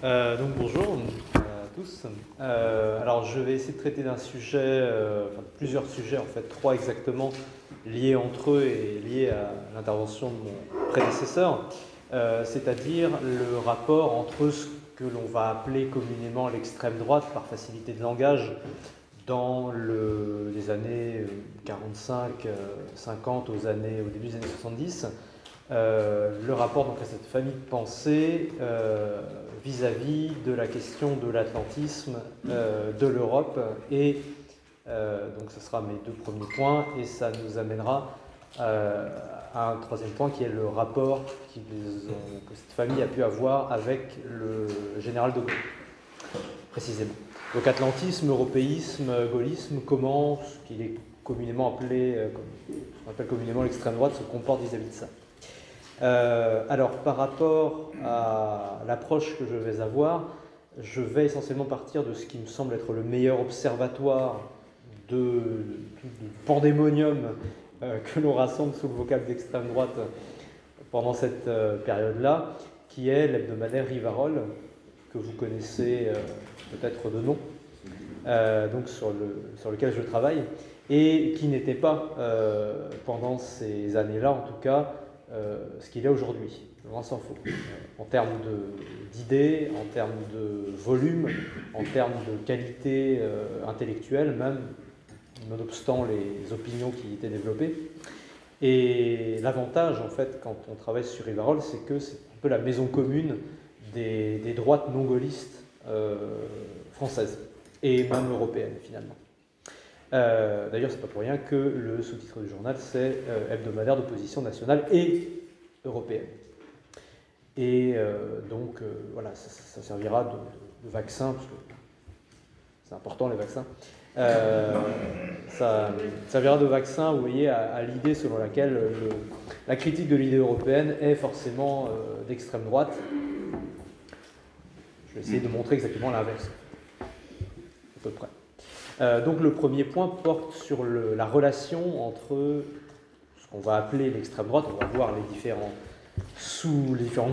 Donc bonjour à tous. Alors je vais essayer de traiter d'un sujet, enfin de plusieurs sujets en fait, trois exactement, liés entre eux et liés à l'intervention de mon prédécesseur, c'est-à-dire le rapport entre ce que l'on va appeler communément l'extrême droite par facilité de langage dans les années 45-50 au début des années 70, le rapport donc, à cette famille de pensée vis-à-vis de la question de l'atlantisme, de l'Europe, et donc ce sera mes deux premiers points, et ça nous amènera à un troisième point qui est le rapport que cette famille a pu avoir avec le général de Gaulle, précisément. Donc atlantisme, européisme, gaullisme, comment ce qu'il est communément appelé, ce qu'on appelle communément l'extrême droite, se comporte vis-à-vis de ça. Alors, par rapport à l'approche que je vais avoir, je vais essentiellement partir de ce qui me semble être le meilleur observatoire du pandémonium que l'on rassemble sous le vocable d'extrême droite pendant cette période-là, qui est l'hebdomadaire Rivarol, que vous connaissez peut-être de nom, donc sur lequel je travaille, et qui n'était pas, pendant ces années-là en tout cas, ce qu'il est aujourd'hui, loin s'en faut, en termes d'idées, en termes de volume, en termes de qualité intellectuelle même, nonobstant les opinions qui étaient développées. Et l'avantage, en fait, quand on travaille sur Rivarol, c'est que c'est un peu la maison commune des droites non gaullistes françaises, et même européennes, finalement. D'ailleurs, c'est pas pour rien que le sous-titre du journal, c'est hebdomadaire d'opposition nationale et européenne. Et donc, voilà, ça servira de vaccin, parce que c'est important les vaccins. Ça servira de vaccin, vous voyez, à l'idée selon laquelle la critique de l'idée européenne est forcément d'extrême droite. Je vais essayer de montrer exactement l'inverse, à peu près. Donc le premier point porte sur la relation entre ce qu'on va appeler l'extrême droite, on va voir les différentes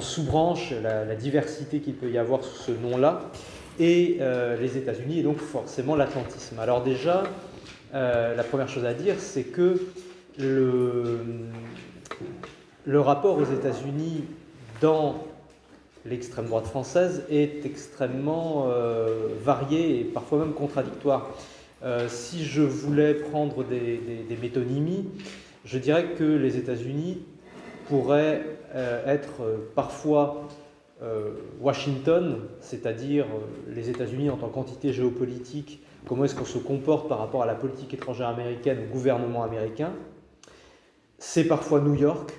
sous-branches, la diversité qu'il peut y avoir sous ce nom-là, et les États-Unis, et donc forcément l'atlantisme. Alors déjà, la première chose à dire, c'est que le rapport aux États-Unis dans l'extrême droite française est extrêmement varié et parfois même contradictoire. Si je voulais prendre des métonymies, je dirais que les États-Unis pourraient être parfois Washington, c'est-à-dire les États-Unis en tant qu'entité géopolitique, comment est-ce qu'on se comporte par rapport à la politique étrangère américaine, au gouvernement américain. C'est parfois New York,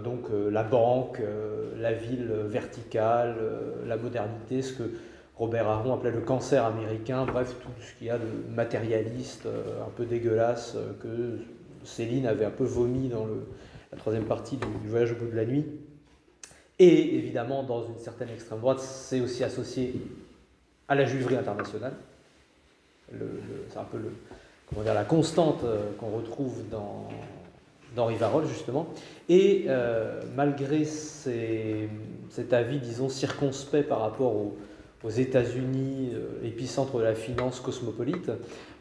donc la banque, la ville verticale, la modernité, ce que Robert Aron appelait le cancer américain, bref, tout ce qu'il y a de matérialiste, un peu dégueulasse, que Céline avait un peu vomi dans la troisième partie du Voyage au bout de la nuit. Et évidemment, dans une certaine extrême droite, c'est aussi associé à la juiverie internationale. C'est un peu la constante qu'on retrouve dans Rivarol, justement. Et malgré cet avis, disons, circonspect par rapport aux États-Unis, épicentre de la finance cosmopolite,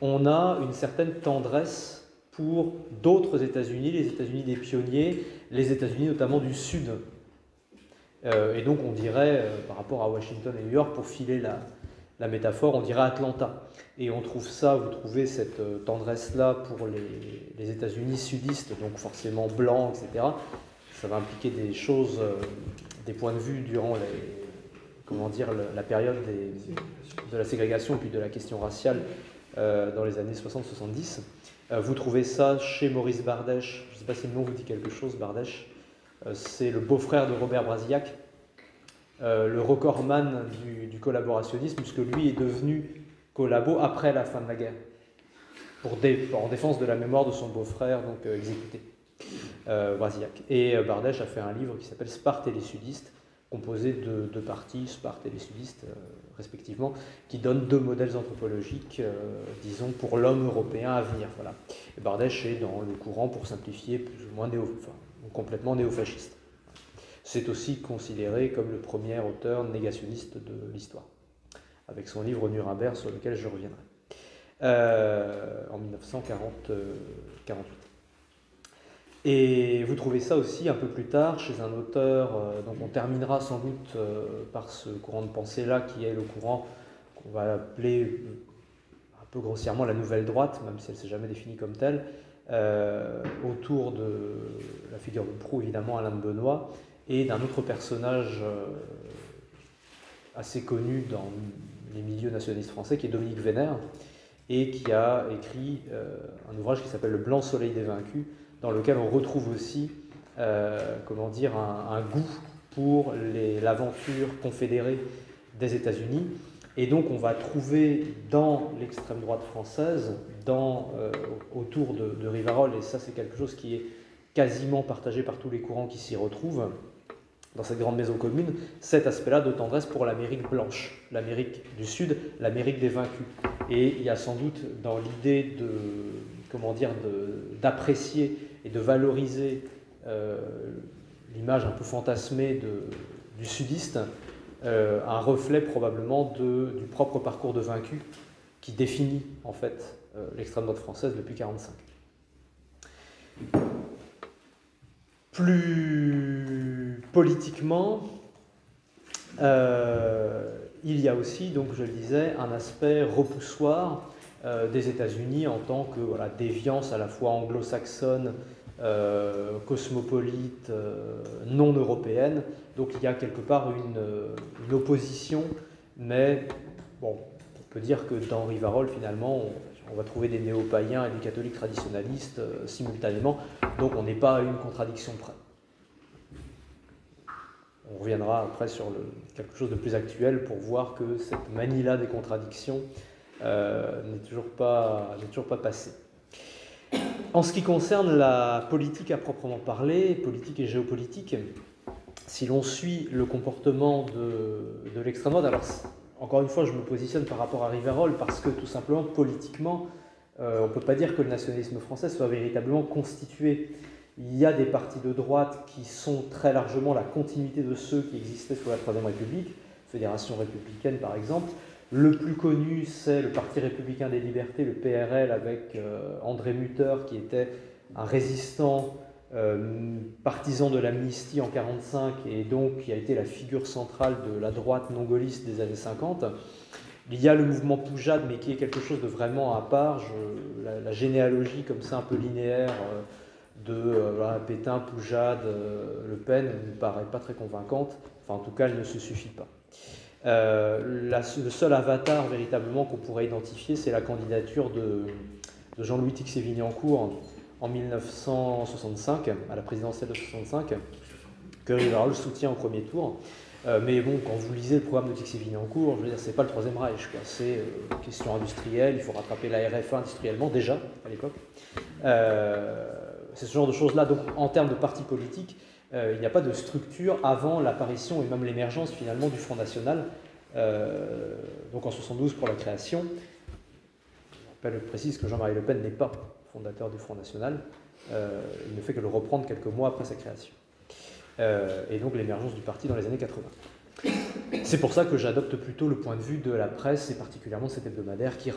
on a une certaine tendresse pour d'autres États-Unis, les États-Unis des pionniers, les États-Unis notamment du Sud. Et donc on dirait, par rapport à Washington et New York, pour filer la métaphore, on dirait Atlanta. Et on trouve ça, vous trouvez cette tendresse-là pour les États-Unis sudistes, donc forcément blancs, etc. Ça va impliquer des choses, des points de vue durant la période de la ségrégation puis de la question raciale dans les années 60-70. Vous trouvez ça chez Maurice Bardèche, je ne sais pas si le nom vous dit quelque chose, Bardèche. C'est le beau-frère de Robert Brasillac, le recordman du collaborationnisme, puisque lui est devenu collabo après la fin de la guerre, en défense de la mémoire de son beau-frère, donc exécuté, Brasillac. Et Bardèche a fait un livre qui s'appelle Sparte et les sudistes, composé de deux parties, Sparte et les sudistes respectivement, qui donnent deux modèles anthropologiques, disons, pour l'homme européen à venir. Voilà. Et Bardèche est dans le courant, pour simplifier, plus ou moins complètement néofasciste. C'est aussi considéré comme le premier auteur négationniste de l'histoire, avec son livre Nuremberg sur lequel je reviendrai, en 1948. Et vous trouvez ça aussi un peu plus tard chez un auteur, donc on terminera sans doute par ce courant de pensée-là, qui est le courant qu'on va appeler un peu grossièrement la nouvelle droite, même si elle ne s'est jamais définie comme telle, autour de la figure de Proust, évidemment, Alain de Benoît, et d'un autre personnage assez connu dans les milieux nationalistes français, qui est Dominique Vénère, et qui a écrit un ouvrage qui s'appelle Le Blanc Soleil des Vaincus, dans lequel on retrouve aussi comment dire, un goût pour l'aventure confédérée des États-Unis. Et donc on va trouver dans l'extrême droite française, autour de Rivarol, et ça c'est quelque chose qui est quasiment partagé par tous les courants qui s'y retrouvent, dans cette grande maison commune, cet aspect-là de tendresse pour l'Amérique blanche, l'Amérique du Sud, l'Amérique des vaincus. Et il y a sans doute dans l'idée d'apprécier et de valoriser l'image un peu fantasmée du sudiste, un reflet probablement du propre parcours de vaincu qui définit en fait l'extrême droite française depuis 1945. Plus politiquement, il y a aussi, donc je le disais, un aspect repoussoir des États-Unis en tant que déviance à la fois anglo-saxonne, cosmopolite, non européenne. Donc il y a quelque part une opposition, mais bon, on peut dire que dans Rivarol, finalement, on va trouver des néo-païens et des catholiques traditionnalistes simultanément, donc on n'est pas à une contradiction près. On reviendra après sur quelque chose de plus actuel pour voir que cette manie-là des contradictions n'est toujours pas passée. En ce qui concerne la politique à proprement parler, politique et géopolitique, si l'on suit le comportement de l'extrême droite, alors encore une fois je me positionne par rapport à Rivarol parce que tout simplement politiquement, on ne peut pas dire que le nationalisme français soit véritablement constitué. Il y a des partis de droite qui sont très largement la continuité de ceux qui existaient sous la Troisième République, Fédération républicaine par exemple. Le plus connu, c'est le Parti républicain des libertés, le PRL, avec André Mutter, qui était un résistant partisan de l'amnistie en 1945 et donc qui a été la figure centrale de la droite non-gaulliste des années 50. Il y a le mouvement Poujade, mais qui est quelque chose de vraiment à part. La généalogie comme ça un peu linéaire Pétain, Poujade, Le Pen ne me paraît pas très convaincante. Enfin, en tout cas, elle ne se suffit pas. Le seul avatar véritablement qu'on pourrait identifier, c'est la candidature de Jean-Louis Tixier-Vignancourt en 1965, à la présidentielle de 1965, que Rivarol soutient au premier tour. Mais bon, quand vous lisez le programme de Tixier-Vignancourt, je veux dire, c'est pas le Troisième Reich, quoi. C'est question industrielle, il faut rattraper la RFA industriellement, déjà, à l'époque. C'est ce genre de choses-là. Donc, en termes de parti politique, il n'y a pas de structure avant l'apparition et même l'émergence, finalement, du Front National. Donc, en 1972, pour la création. Je précise que Jean-Marie Le Pen n'est pas fondateur du Front National. Il ne fait que le reprendre quelques mois après sa création. Et donc l'émergence du parti dans les années 80. C'est pour ça que j'adopte plutôt le point de vue de la presse, et particulièrement cet hebdomadaire qui a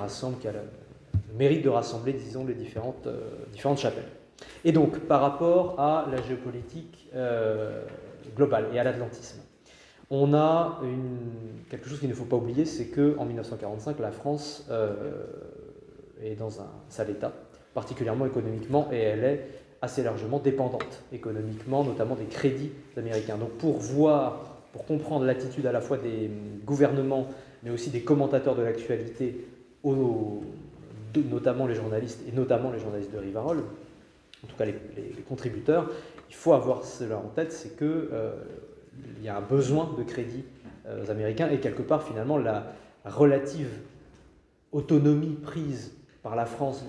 le mérite de rassembler, disons, les différentes chapelles. Et donc, par rapport à la géopolitique globale et à l'atlantisme, on a quelque chose qu'il ne faut pas oublier, c'est qu'en 1945, la France est dans un sale état, particulièrement économiquement, et elle est assez largement dépendante économiquement, notamment des crédits américains. Donc pour comprendre l'attitude à la fois des gouvernements, mais aussi des commentateurs de l'actualité, notamment les journalistes, et notamment les journalistes de Rivarol, en tout cas les contributeurs, il faut avoir cela en tête, c'est qu'il y a un besoin de crédits américains, et quelque part finalement la relative autonomie prise par la France,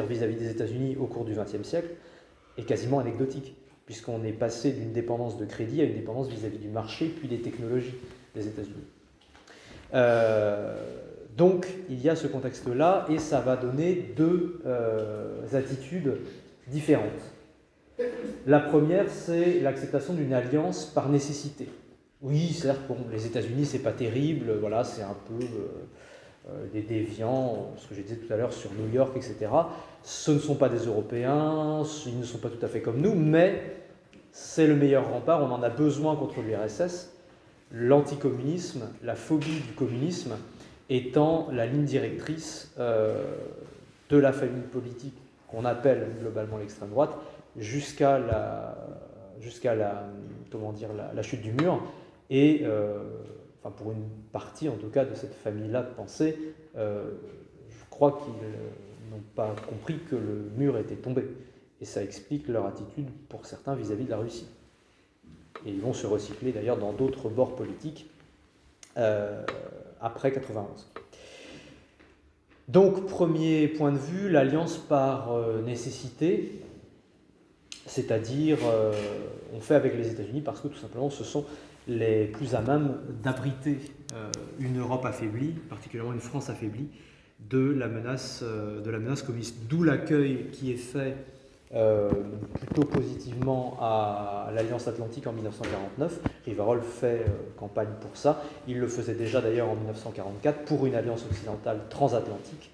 vis-à-vis des États-Unis au cours du XXe siècle, est quasiment anecdotique, puisqu'on est passé d'une dépendance de crédit à une dépendance vis-à-vis du marché, puis des technologies des États-Unis. Donc, il y a ce contexte-là, et ça va donner deux attitudes différentes. La première, c'est l'acceptation d'une alliance par nécessité. Oui, certes, bon, les États-Unis, c'est pas terrible, voilà, c'est un peu des déviants, ce que j'ai dit tout à l'heure sur New York, etc. Ce ne sont pas des Européens, ils ne sont pas tout à fait comme nous, mais c'est le meilleur rempart, on en a besoin contre l'URSS. L'anticommunisme, la phobie du communisme, étant la ligne directrice de la famille politique qu'on appelle globalement l'extrême droite, jusqu'à la chute du mur, et enfin pour une partie en tout cas de cette famille-là de pensée, je crois qu'ils n'ont pas compris que le mur était tombé, et ça explique leur attitude pour certains vis-à-vis de la Russie. Et ils vont se recycler d'ailleurs dans d'autres bords politiques après 91. Donc, premier point de vue, l'alliance par nécessité, c'est-à-dire on fait avec les États-Unis parce que tout simplement ce sont les plus à même d'abriter une Europe affaiblie, particulièrement une France affaiblie, de la menace communiste. D'où l'accueil qui est fait plutôt positivement à l'Alliance Atlantique en 1949. Rivarol fait campagne pour ça. Il le faisait déjà d'ailleurs en 1944 pour une alliance occidentale transatlantique.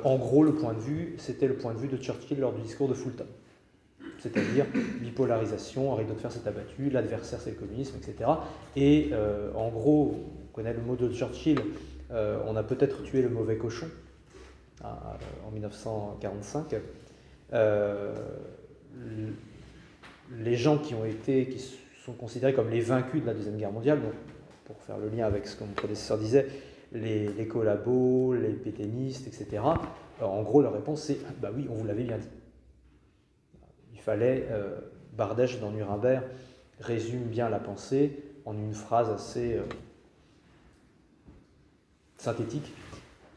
En gros, le point de vue, c'était le point de vue de Churchill lors du discours de Fulton. C'est-à-dire bipolarisation, Henri Doepfer s'est abattu, l'adversaire c'est le communisme, etc. Et en gros, on connaît le mot de Churchill, on a peut-être tué le mauvais cochon en 1945. Les gens qui sont considérés comme les vaincus de la Deuxième Guerre mondiale, donc pour faire le lien avec ce que mon prédécesseur disait, les collabos, les pétainistes, etc. En gros, leur réponse c'est « bah oui, on vous l'avait bien dit ». Il fallait, Bardèche dans Nuremberg résume bien la pensée en une phrase assez synthétique.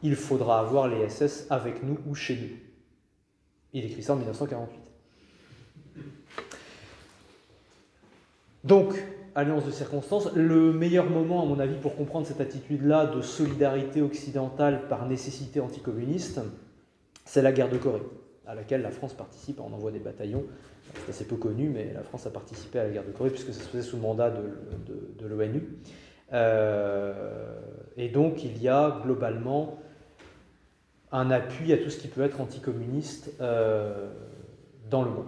Il faudra avoir les SS avec nous ou chez nous. Il écrit ça en 1948. Donc, alliance de circonstances, le meilleur moment, à mon avis, pour comprendre cette attitude-là de solidarité occidentale par nécessité anticommuniste, c'est la guerre de Corée, à laquelle la France participe, on envoie des bataillons. C'est assez peu connu, mais la France a participé à la guerre de Corée puisque ça se faisait sous le mandat de l'ONU. Et donc, il y a globalement un appui à tout ce qui peut être anticommuniste dans le monde.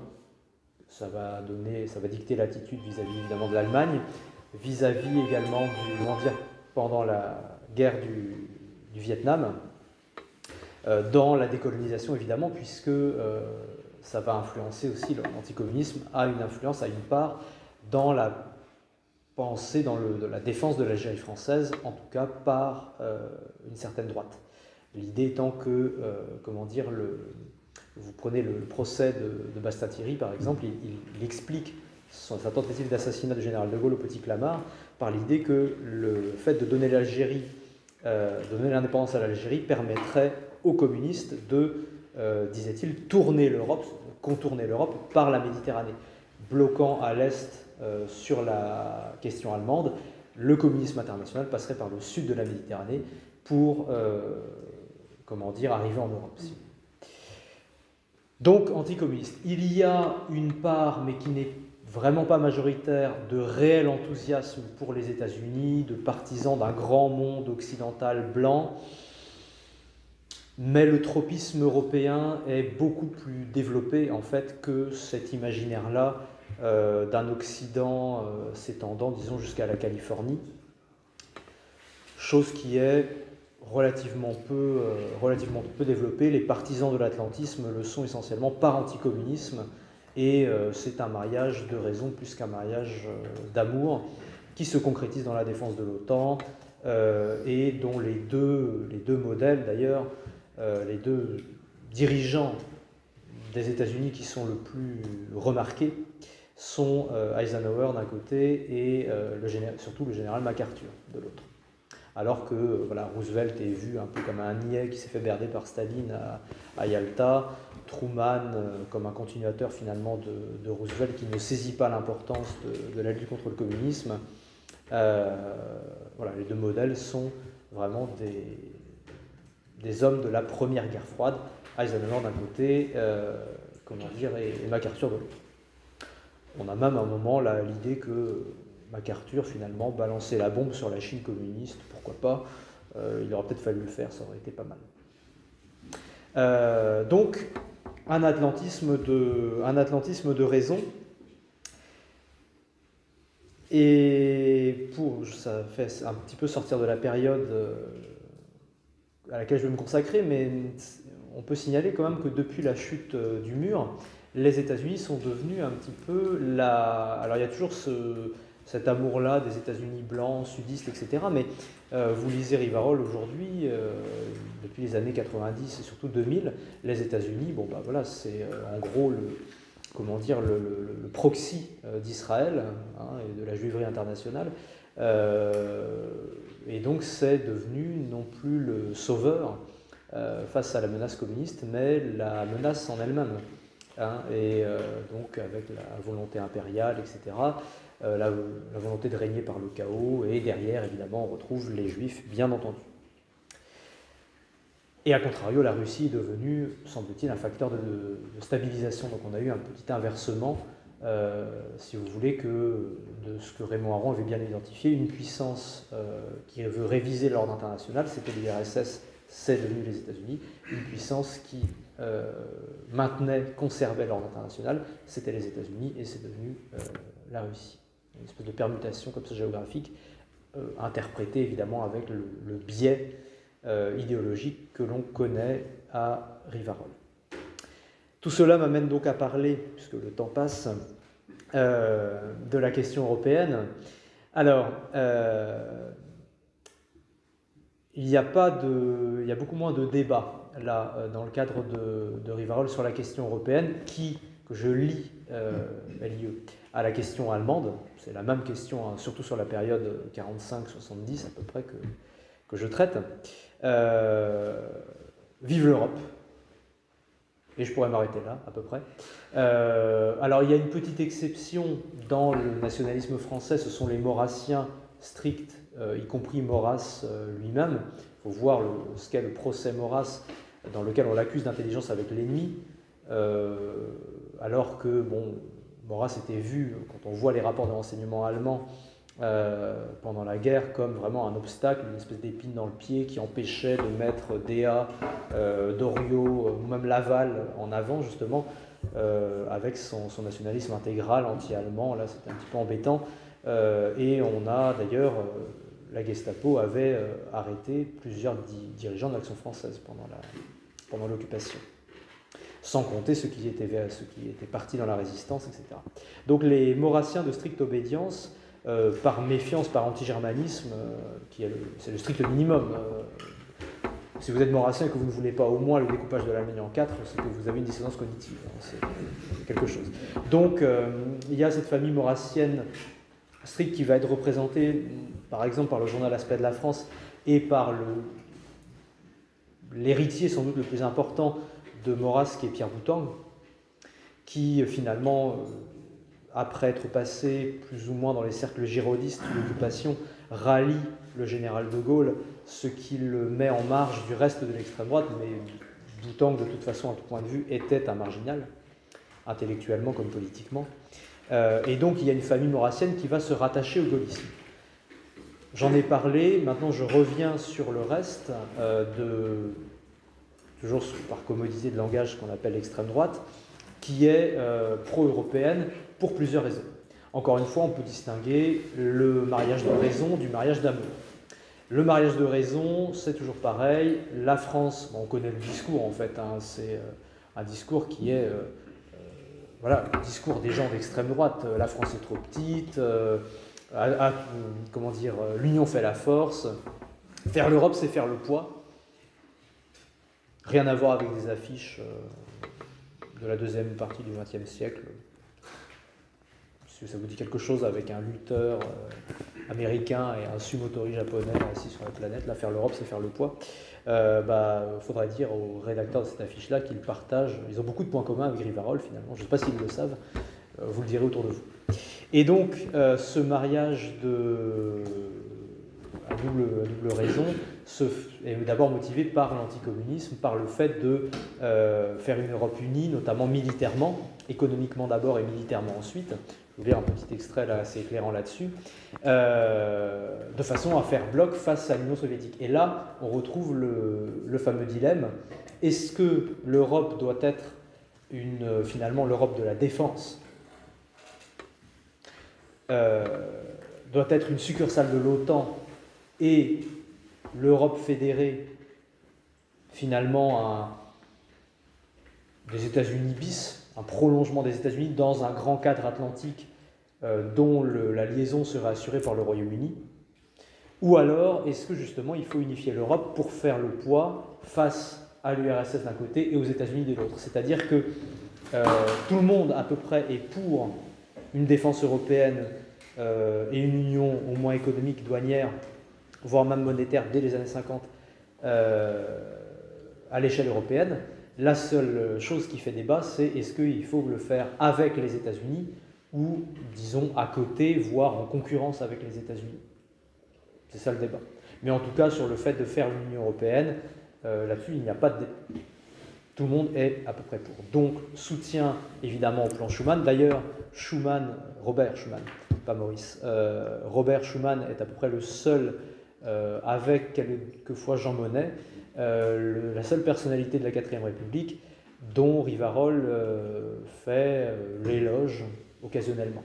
Ça va dicter l'attitude vis-à-vis évidemment de l'Allemagne, vis-à-vis également pendant la guerre du Vietnam, dans la décolonisation évidemment, puisque ça va influencer aussi, l'anticommunisme a une influence, a une part dans la pensée, dans la défense de l'Algérie française, en tout cas par une certaine droite. L'idée étant que, vous prenez le procès de Bastien-Thierry par exemple, il explique sa tentative d'assassinat du général de Gaulle au Petit Clamart par l'idée que le fait de donner donner l'indépendance à l'Algérie permettrait aux communistes de, disait-il, contourner l'Europe par la Méditerranée, bloquant à l'est sur la question allemande. Le communisme international passerait par le sud de la Méditerranée pour arriver en Europe. Donc, anticommuniste. Il y a une part, mais qui n'est vraiment pas majoritaire, de réel enthousiasme pour les États-Unis, de partisans d'un grand monde occidental blanc, mais le tropisme européen est beaucoup plus développé en fait que cet imaginaire-là d'un Occident s'étendant, disons, jusqu'à la Californie, chose qui est relativement peu développée. Les partisans de l'atlantisme le sont essentiellement par anticommunisme, et c'est un mariage de raison plus qu'un mariage d'amour qui se concrétise dans la défense de l'OTAN et dont les deux modèles d'ailleurs, les deux dirigeants des États-Unis qui sont le plus remarqués sont Eisenhower d'un côté et surtout le général MacArthur de l'autre. Alors que Roosevelt est vu un peu comme un niais qui s'est fait berder par Staline à Yalta, Truman comme un continuateur finalement de Roosevelt qui ne saisit pas l'importance de la lutte contre le communisme. Les deux modèles sont vraiment des hommes de la première guerre froide, Eisenhower d'un côté, et MacArthur de l'autre. On a même à un moment l'idée que MacArthur, finalement, balançait la bombe sur la Chine communiste, pourquoi pas, il aurait peut-être fallu le faire, ça aurait été pas mal. Donc, un atlantisme de raison. Et ça fait un petit peu sortir de la période à laquelle je vais me consacrer, mais on peut signaler quand même que depuis la chute du mur, les États-Unis sont devenus un petit peu Alors il y a toujours cet amour-là des États-Unis blancs, sudistes, etc. Mais vous lisez Rivarol aujourd'hui, depuis les années 90 et surtout 2000, les États-Unis, bon bah voilà, c'est en gros le proxy d'Israël, hein, et de la juiverie internationale. Et donc c'est devenu non plus le sauveur face à la menace communiste, mais la menace en elle-même. Hein, et donc avec la volonté impériale, etc., la volonté de régner par le chaos, et derrière, évidemment, on retrouve les Juifs, bien entendu. Et à contrario, la Russie est devenue, semble-t-il, un facteur de stabilisation. Donc on a eu un petit inversement, si vous voulez, de ce que Raymond Aron avait bien identifié, une puissance qui veut réviser l'ordre international, c'était l'URSS, c'est devenu les États-Unis, une puissance qui conservait l'ordre international, c'était les États-Unis, et c'est devenu la Russie. Une espèce de permutation comme ça géographique, interprétée évidemment avec le biais idéologique que l'on connaît à Rivarol. Tout cela m'amène donc à parler, puisque le temps passe, de la question européenne. Alors, il y a beaucoup moins de débats là dans le cadre de Rivarol sur la question européenne, que je lis, est liée à la question allemande. C'est la même question, hein, surtout sur la période 45-70 à peu près que je traite. Vive l'Europe. Et je pourrais m'arrêter là, à peu près. Alors, il y a une petite exception dans le nationalisme français, ce sont les maurassiens stricts, y compris Maurras lui-même. Il faut voir ce qu'est le procès Maurras, dans lequel on l'accuse d'intelligence avec l'ennemi, alors que, bon, Maurras était vu, quand on voit les rapports de renseignement allemands, pendant la guerre, comme vraiment un obstacle, une espèce d'épine dans le pied qui empêchait de mettre Déa, Doriot, ou même Laval en avant, justement, avec son nationalisme intégral anti-allemand. Là, c'était un petit peu embêtant. Et on a d'ailleurs, la Gestapo avait arrêté plusieurs dirigeants de l'Action française pendant l'occupation, sans compter ceux qui étaient partis dans la résistance, etc. Donc les maurassiens de stricte obédience, par méfiance, par anti-germanisme, c'est le strict minimum. Si vous êtes maurassien et que vous ne voulez pas au moins le découpage de l'Allemagne en 4, c'est que vous avez une dissonance cognitive. C'est quelque chose. Donc, il y a cette famille maurassienne stricte qui va être représentée, par exemple, par le journal Aspect de la France et par l'héritier sans doute le plus important de Maurras, qui est Pierre Boutang, qui finalement, après être passé plus ou moins dans les cercles girodistes de l'occupation, rallie le général de Gaulle, ce qui le met en marge du reste de l'extrême droite, mais Boutang, de toute façon, à tout point de vue, était un marginal, intellectuellement comme politiquement. Et donc, il y a une famille maurassienne qui va se rattacher au gaullisme. J'en ai parlé, maintenant je reviens sur le reste, toujours par commodité de langage, ce qu'on appelle l'extrême droite, qui est pro-européenne pour plusieurs raisons. Encore une fois, on peut distinguer le mariage de raison du mariage d'amour. Le mariage de raison, c'est toujours pareil. La France, on connaît le discours en fait, hein, c'est un discours qui est voilà, le discours des gens d'extrême droite. La France est trop petite, comment dire, l'union fait la force. Faire l'Europe, c'est faire le poids. Rien à voir avec des affiches de la deuxième partie du XXe siècle. Si ça vous dit quelque chose, avec un lutteur américain et un sumotori japonais assis sur la planète, là, faire l'Europe, c'est faire le poids. Faudrait dire aux rédacteurs de cette affiche-là qu'ils partagent, ils ont beaucoup de points communs avec Rivarol finalement, je ne sais pas s'ils le savent, vous le direz autour de vous. Et donc, ce mariage à double raison est d'abord motivé par l'anticommunisme, par le fait de faire une Europe unie, notamment militairement, économiquement d'abord et militairement ensuite, je vais lire un petit extrait là, assez éclairant là-dessus, de façon à faire bloc face à l'Union soviétique. Et là, on retrouve le fameux dilemme. Est-ce que l'Europe doit être finalement l'Europe de la défense doit être une succursale de l'OTAN et l'Europe fédérée finalement des États-Unis bis, un prolongement des États-Unis dans un grand cadre atlantique dont la liaison serait assurée par le Royaume-Uni? Ou alors, est-ce que justement il faut unifier l'Europe pour faire le poids face à l'URSS d'un côté et aux États-Unis de l'autre? C'est-à-dire que tout le monde à peu près est pour une défense européenne et une union au moins économique, douanière, voire même monétaire dès les années 50 à l'échelle européenne. La seule chose qui fait débat, c'est est-ce qu'il faut le faire avec les États-Unis ou, disons, à côté, voire en concurrence avec les États-Unis. C'est ça le débat. Mais en tout cas, sur le fait de faire l'Union européenne, là-dessus, il n'y a pas de débat. Tout le monde est à peu près pour. Donc, soutien évidemment au plan Schuman. D'ailleurs, Robert Schuman, pas Maurice, Robert Schuman est à peu près le seul, avec quelquefois Jean Monnet, la seule personnalité de la 4ème République dont Rivarol fait l'éloge occasionnellement.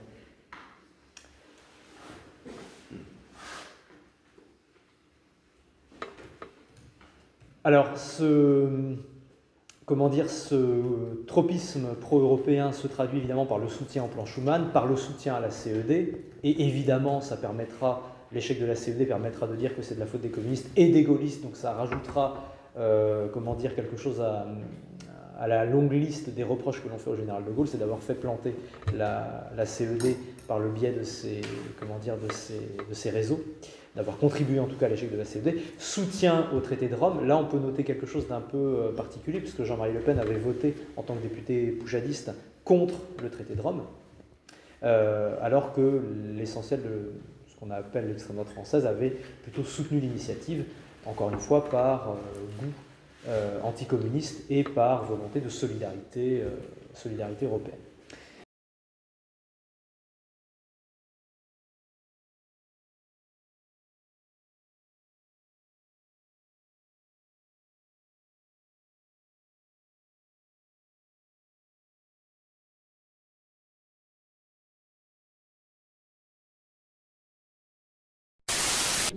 Alors, ce tropisme pro-européen se traduit évidemment par le soutien au plan Schuman, par le soutien à la CED, et évidemment, l'échec de la CED permettra de dire que c'est de la faute des communistes et des gaullistes, donc ça rajoutera, quelque chose à la longue liste des reproches que l'on fait au général de Gaulle, c'est d'avoir fait planter la CED par le biais de ses réseaux, d'avoir contribué en tout cas à l'échec de la CED. Soutien au traité de Rome, là on peut noter quelque chose d'un peu particulier, puisque Jean-Marie Le Pen avait voté en tant que député poujadiste contre le traité de Rome, alors que l'essentiel de ce qu'on appelle l'extrême droite française avait plutôt soutenu l'initiative, encore une fois par goût anticommuniste et par volonté de solidarité européenne.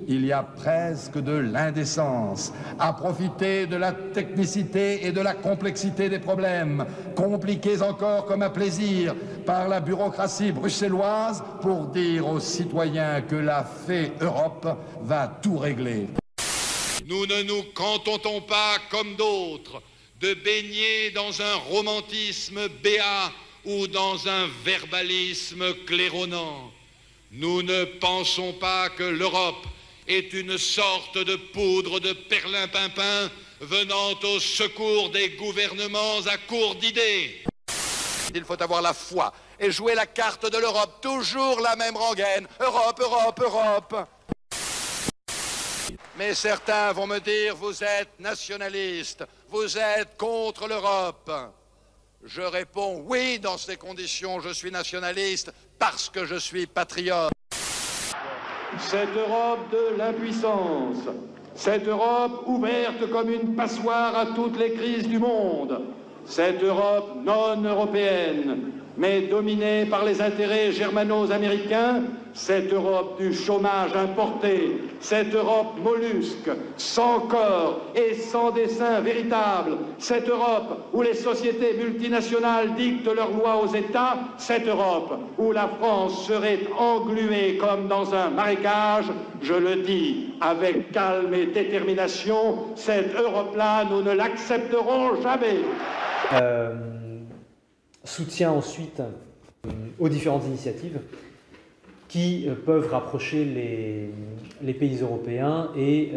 Il y a presque de l'indécence à profiter de la technicité et de la complexité des problèmes, compliqués encore comme à plaisir par la bureaucratie bruxelloise, pour dire aux citoyens que la fée Europe va tout régler. Nous ne nous contentons pas, comme d'autres, de baigner dans un romantisme béat ou dans un verbalisme claironnant. Nous ne pensons pas que l'Europe est une sorte de poudre de perlimpinpin venant au secours des gouvernements à court d'idées. Il faut avoir la foi et jouer la carte de l'Europe, toujours la même rengaine. Europe, Europe, Europe. Mais certains vont me dire, vous êtes nationaliste, vous êtes contre l'Europe. Je réponds, oui, dans ces conditions, je suis nationaliste parce que je suis patriote. Cette Europe de l'impuissance, cette Europe ouverte comme une passoire à toutes les crises du monde, cette Europe non européenne, mais dominée par les intérêts germano-américains, cette Europe du chômage importé, cette Europe mollusque, sans corps et sans dessein véritable, cette Europe où les sociétés multinationales dictent leurs lois aux États, cette Europe où la France serait engluée comme dans un marécage, je le dis avec calme et détermination, cette Europe-là, nous ne l'accepterons jamais. Soutien ensuite aux différentes initiatives qui peuvent rapprocher les pays européens et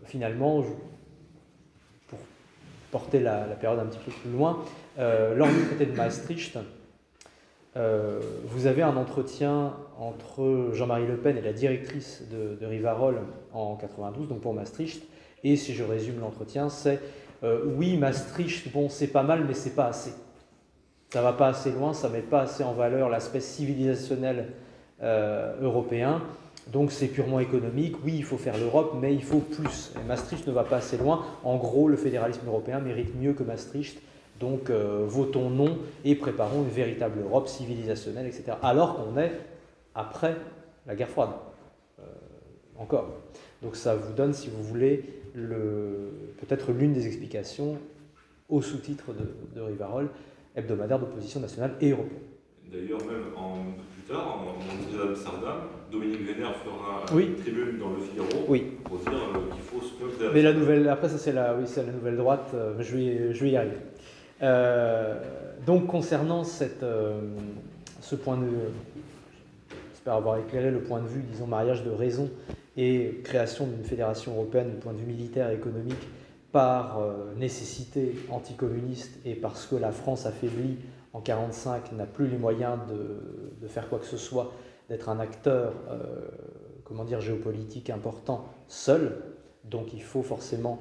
finalement, pour porter la période un petit peu plus loin, lors du traité de Maastricht, vous avez un entretien entre Jean-Marie Le Pen et la directrice de Rivarol en 92, donc pour Maastricht, et si je résume l'entretien, c'est oui, Maastricht, bon, c'est pas mal, mais c'est pas assez. Ça ne va pas assez loin, ça ne met pas assez en valeur l'aspect civilisationnel européen. Donc c'est purement économique. Oui, il faut faire l'Europe, mais il faut plus. Et Maastricht ne va pas assez loin. En gros, le fédéralisme européen mérite mieux que Maastricht. Donc votons non et préparons une véritable Europe civilisationnelle, etc. Alors qu'on est après la guerre froide. Encore. Donc ça vous donne, si vous voulez, peut-être l'une des explications au sous-titre de Rivarol, hebdomadaire d'opposition nationale et européenne. D'ailleurs, même un peu plus tard, en Amsterdam, Dominique Vénère fera une tribune dans le Figaro pour dire qu'il faut se peupler. Mais la nouvelle, après ça c'est la nouvelle droite, je vais y arriver. Donc concernant ce point de vue, j'espère avoir éclairé le point de vue, disons, mariage de raison et création d'une fédération européenne du point de vue militaire et économique par nécessité anticommuniste et parce que la France affaiblie en 1945 n'a plus les moyens de faire quoi que ce soit, d'être un acteur géopolitique important seul. Donc il faut forcément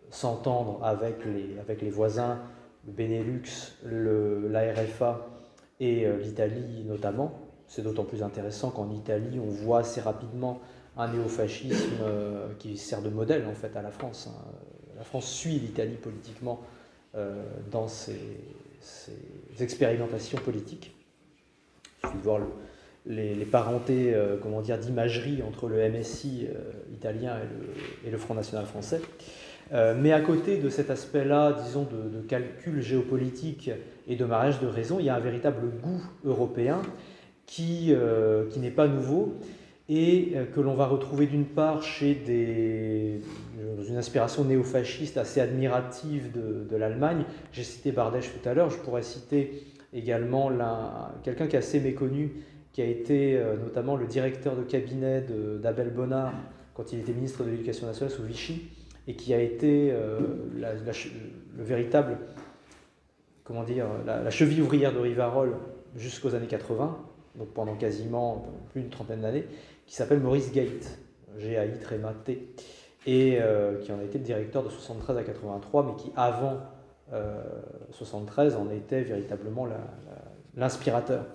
s'entendre avec les voisins, le Benelux, la RFA et l'Italie notamment. C'est d'autant plus intéressant qu'en Italie, on voit assez rapidement un néofascisme qui sert de modèle en fait à la France. La France suit l'Italie politiquement dans ses expérimentations politiques. Il suffit de voir les parentés d'imagerie entre le MSI italien et le Front National français. Mais à côté de cet aspect-là, disons, de calcul géopolitique et de mariage de raison, il y a un véritable goût européen qui n'est pas nouveau et que l'on va retrouver d'une part chez une inspiration néofasciste assez admirative de l'Allemagne. J'ai cité Bardèche tout à l'heure, je pourrais citer également quelqu'un qui est assez méconnu, qui a été notamment le directeur de cabinet d'Abel Bonnard quand il était ministre de l'Éducation nationale sous Vichy, et qui a été le véritable, la cheville ouvrière de Rivarol jusqu'aux années 80, donc pendant quasiment plus d'une trentaine d'années, qui s'appelle Maurice Gait, G-A-I-T, et qui en a été le directeur de 73 à 83, mais qui avant 73 en était véritablement l'inspirateur.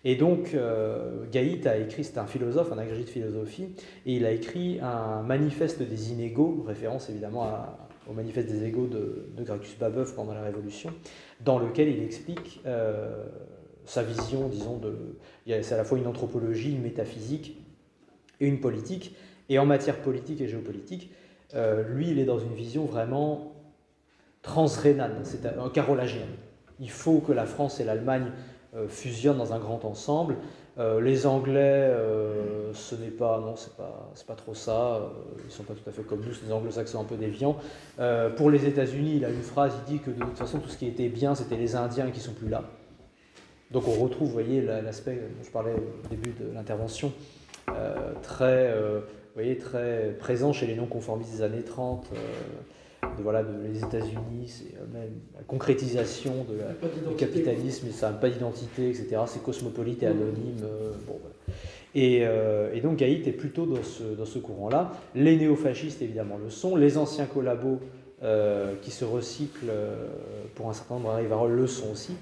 Et donc, Gait a écrit, c'est un philosophe, un agrégé de philosophie, et il a écrit un manifeste des inégaux, référence évidemment au manifeste des égaux de Gracchus Babeuf pendant la Révolution, dans lequel il explique sa vision, disons, c'est à la fois une anthropologie, une métaphysique et une politique. Et en matière politique et géopolitique, lui, il est dans une vision vraiment transrhénane, c'est un carolagien. Il faut que la France et l'Allemagne fusionnent dans un grand ensemble. Les Anglais, ce n'est pas, non, c'est pas trop ça. Ils sont pas tout à fait comme nous, c'est des Anglo-Saxons un peu déviants. Pour les États-Unis, il a une phrase, il dit que de toute façon, tout ce qui était bien, c'était les Indiens qui sont plus là. Donc on retrouve, vous voyez, l'aspect dont je parlais au début de l'intervention, très présent chez les non-conformistes des années 30. Les États-Unis, c'est même la concrétisation du capitalisme, ça n'a pas d'identité, etc. C'est cosmopolite et anonyme. Et donc Gait est plutôt dans ce courant-là. Les néofascistes, évidemment, le sont. Les anciens collabos qui se recyclent pour un certain nombre de Rivarol le sont aussi,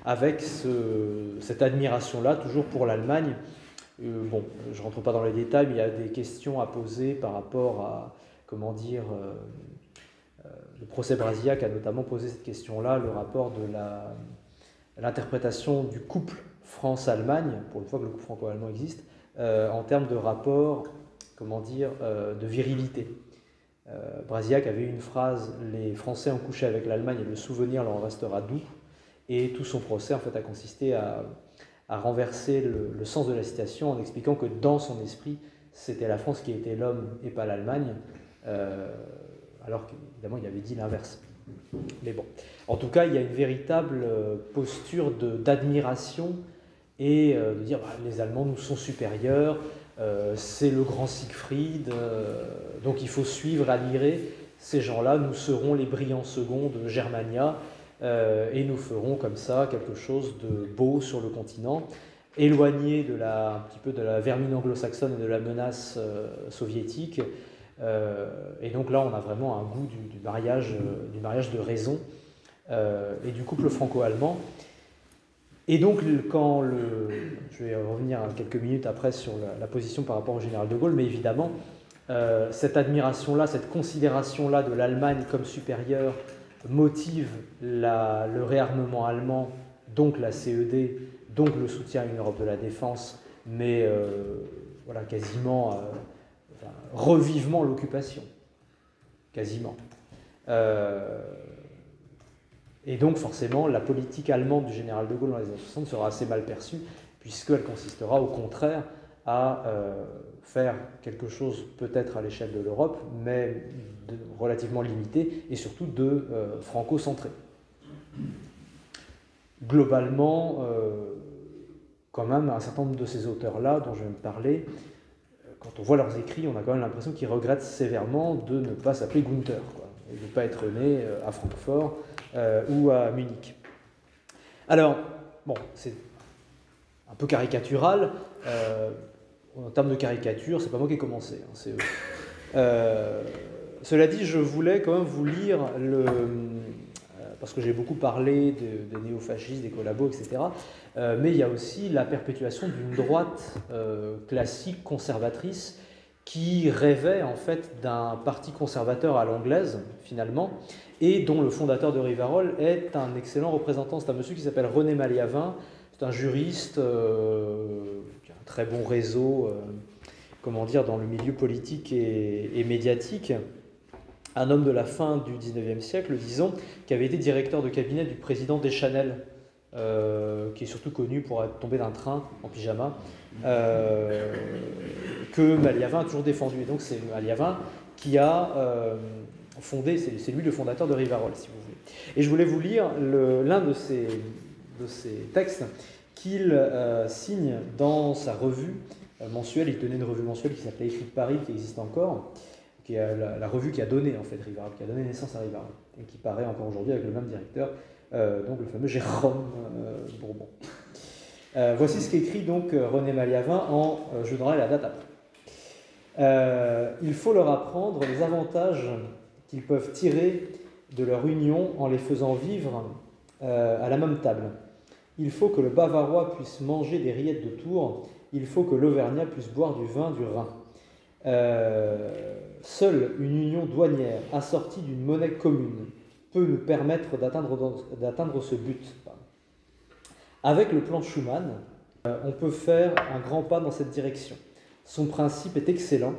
avec cette admiration-là, toujours pour l'Allemagne. Je ne rentre pas dans les détails, mais il y a des questions à poser par rapport à, le procès Brasillac a notamment posé cette question-là, le rapport de l'interprétation du couple France-Allemagne, pour une fois que le couple franco-allemand existe, en termes de rapport, de virilité. Brasillac avait une phrase, les Français ont couché avec l'Allemagne et le souvenir leur restera doux, et tout son procès en fait a consisté à renverser le sens de la citation en expliquant que dans son esprit, c'était la France qui était l'homme et pas l'Allemagne, alors qu'évidemment il avait dit l'inverse. Mais bon, en tout cas, il y a une véritable posture d'admiration et de dire les Allemands nous sont supérieurs, c'est le grand Siegfried, donc il faut suivre, admirer ces gens-là, nous serons les brillants seconds de Germania, et nous ferons comme ça quelque chose de beau sur le continent, éloigné un petit peu de la vermine anglo-saxonne et de la menace soviétique. Et donc là, on a vraiment un goût du mariage de raison et du couple franco-allemand. Et donc, je vais revenir quelques minutes après sur la position par rapport au général de Gaulle, mais évidemment, cette admiration-là, cette considération-là de l'Allemagne comme supérieure motive le réarmement allemand, donc la CED, donc le soutien à une Europe de la défense, mais voilà, quasiment revivement l'occupation, quasiment. Et donc forcément, la politique allemande du général de Gaulle dans les années 60 sera assez mal perçue, puisqu'elle consistera au contraire à faire quelque chose peut-être à l'échelle de l'Europe, mais relativement limité, et surtout de franco-centré. Globalement, quand même, un certain nombre de ces auteurs-là, dont je vais me parler, quand on voit leurs écrits, on a quand même l'impression qu'ils regrettent sévèrement de ne pas s'appeler Gunther, quoi, et de ne pas être né à Francfort ou à Munich. Alors, bon, c'est un peu caricatural. En termes de caricature, c'est pas moi qui ai commencé, hein, c'est eux. Cela dit, je voulais quand même vous lire parce que j'ai beaucoup parlé des néofascistes, des collabos, etc. Mais il y a aussi la perpétuation d'une droite classique, conservatrice, qui rêvait en fait d'un parti conservateur à l'anglaise, finalement, et dont le fondateur de Rivarol est un excellent représentant. C'est un monsieur qui s'appelle René Maliavin, c'est un juriste qui a un très bon réseau, comment dire, dans le milieu politique et médiatique. Un homme de la fin du XIXe siècle, disons, qui avait été directeur de cabinet du président Deschanel, qui est surtout connu pour être tombé d'un train en pyjama, que Maliavin a toujours défendu. Et donc c'est Maliavin qui a fondé, c'est lui le fondateur de Rivarol, si vous voulez. Et je voulais vous lire l'un de ces textes qu'il signe dans sa revue mensuelle. Il tenait une revue mensuelle qui s'appelait Écrit de Paris, qui existe encore, qui est la revue qui a donné en fait Rivarol, qui a donné naissance à Rivarol, et qui paraît encore aujourd'hui avec le même directeur, donc le fameux Jérôme Bourbon. Voici ce qu'écrit donc René Maliavin je vous donnerai la date après. Il faut leur apprendre les avantages qu'ils peuvent tirer de leur union en les faisant vivre à la même table. Il faut que le Bavarois puisse manger des rillettes de Tours, il faut que l'Auvergnat puisse boire du vin du Rhin. Seule une union douanière assortie d'une monnaie commune peut nous permettre d'atteindre ce but. Avec le plan Schuman, on peut faire un grand pas dans cette direction. Son principe est excellent,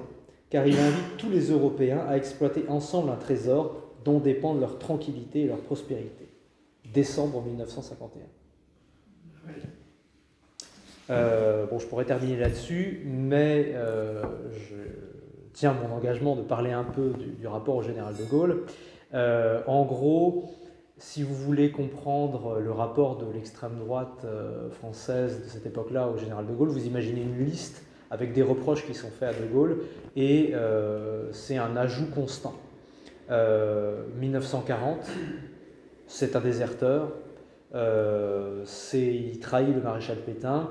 car il invite tous les Européens à exploiter ensemble un trésor dont dépendent leur tranquillité et leur prospérité. Décembre 1951. Bon, je pourrais terminer là-dessus, mais je tiens mon engagement de parler un peu du rapport au général de Gaulle. En gros, si vous voulez comprendre le rapport de l'extrême droite française de cette époque-là au général de Gaulle, vous imaginez une liste avec des reproches qui sont faits à de Gaulle, et c'est un ajout constant. 1940, c'est un déserteur, il trahit le maréchal Pétain.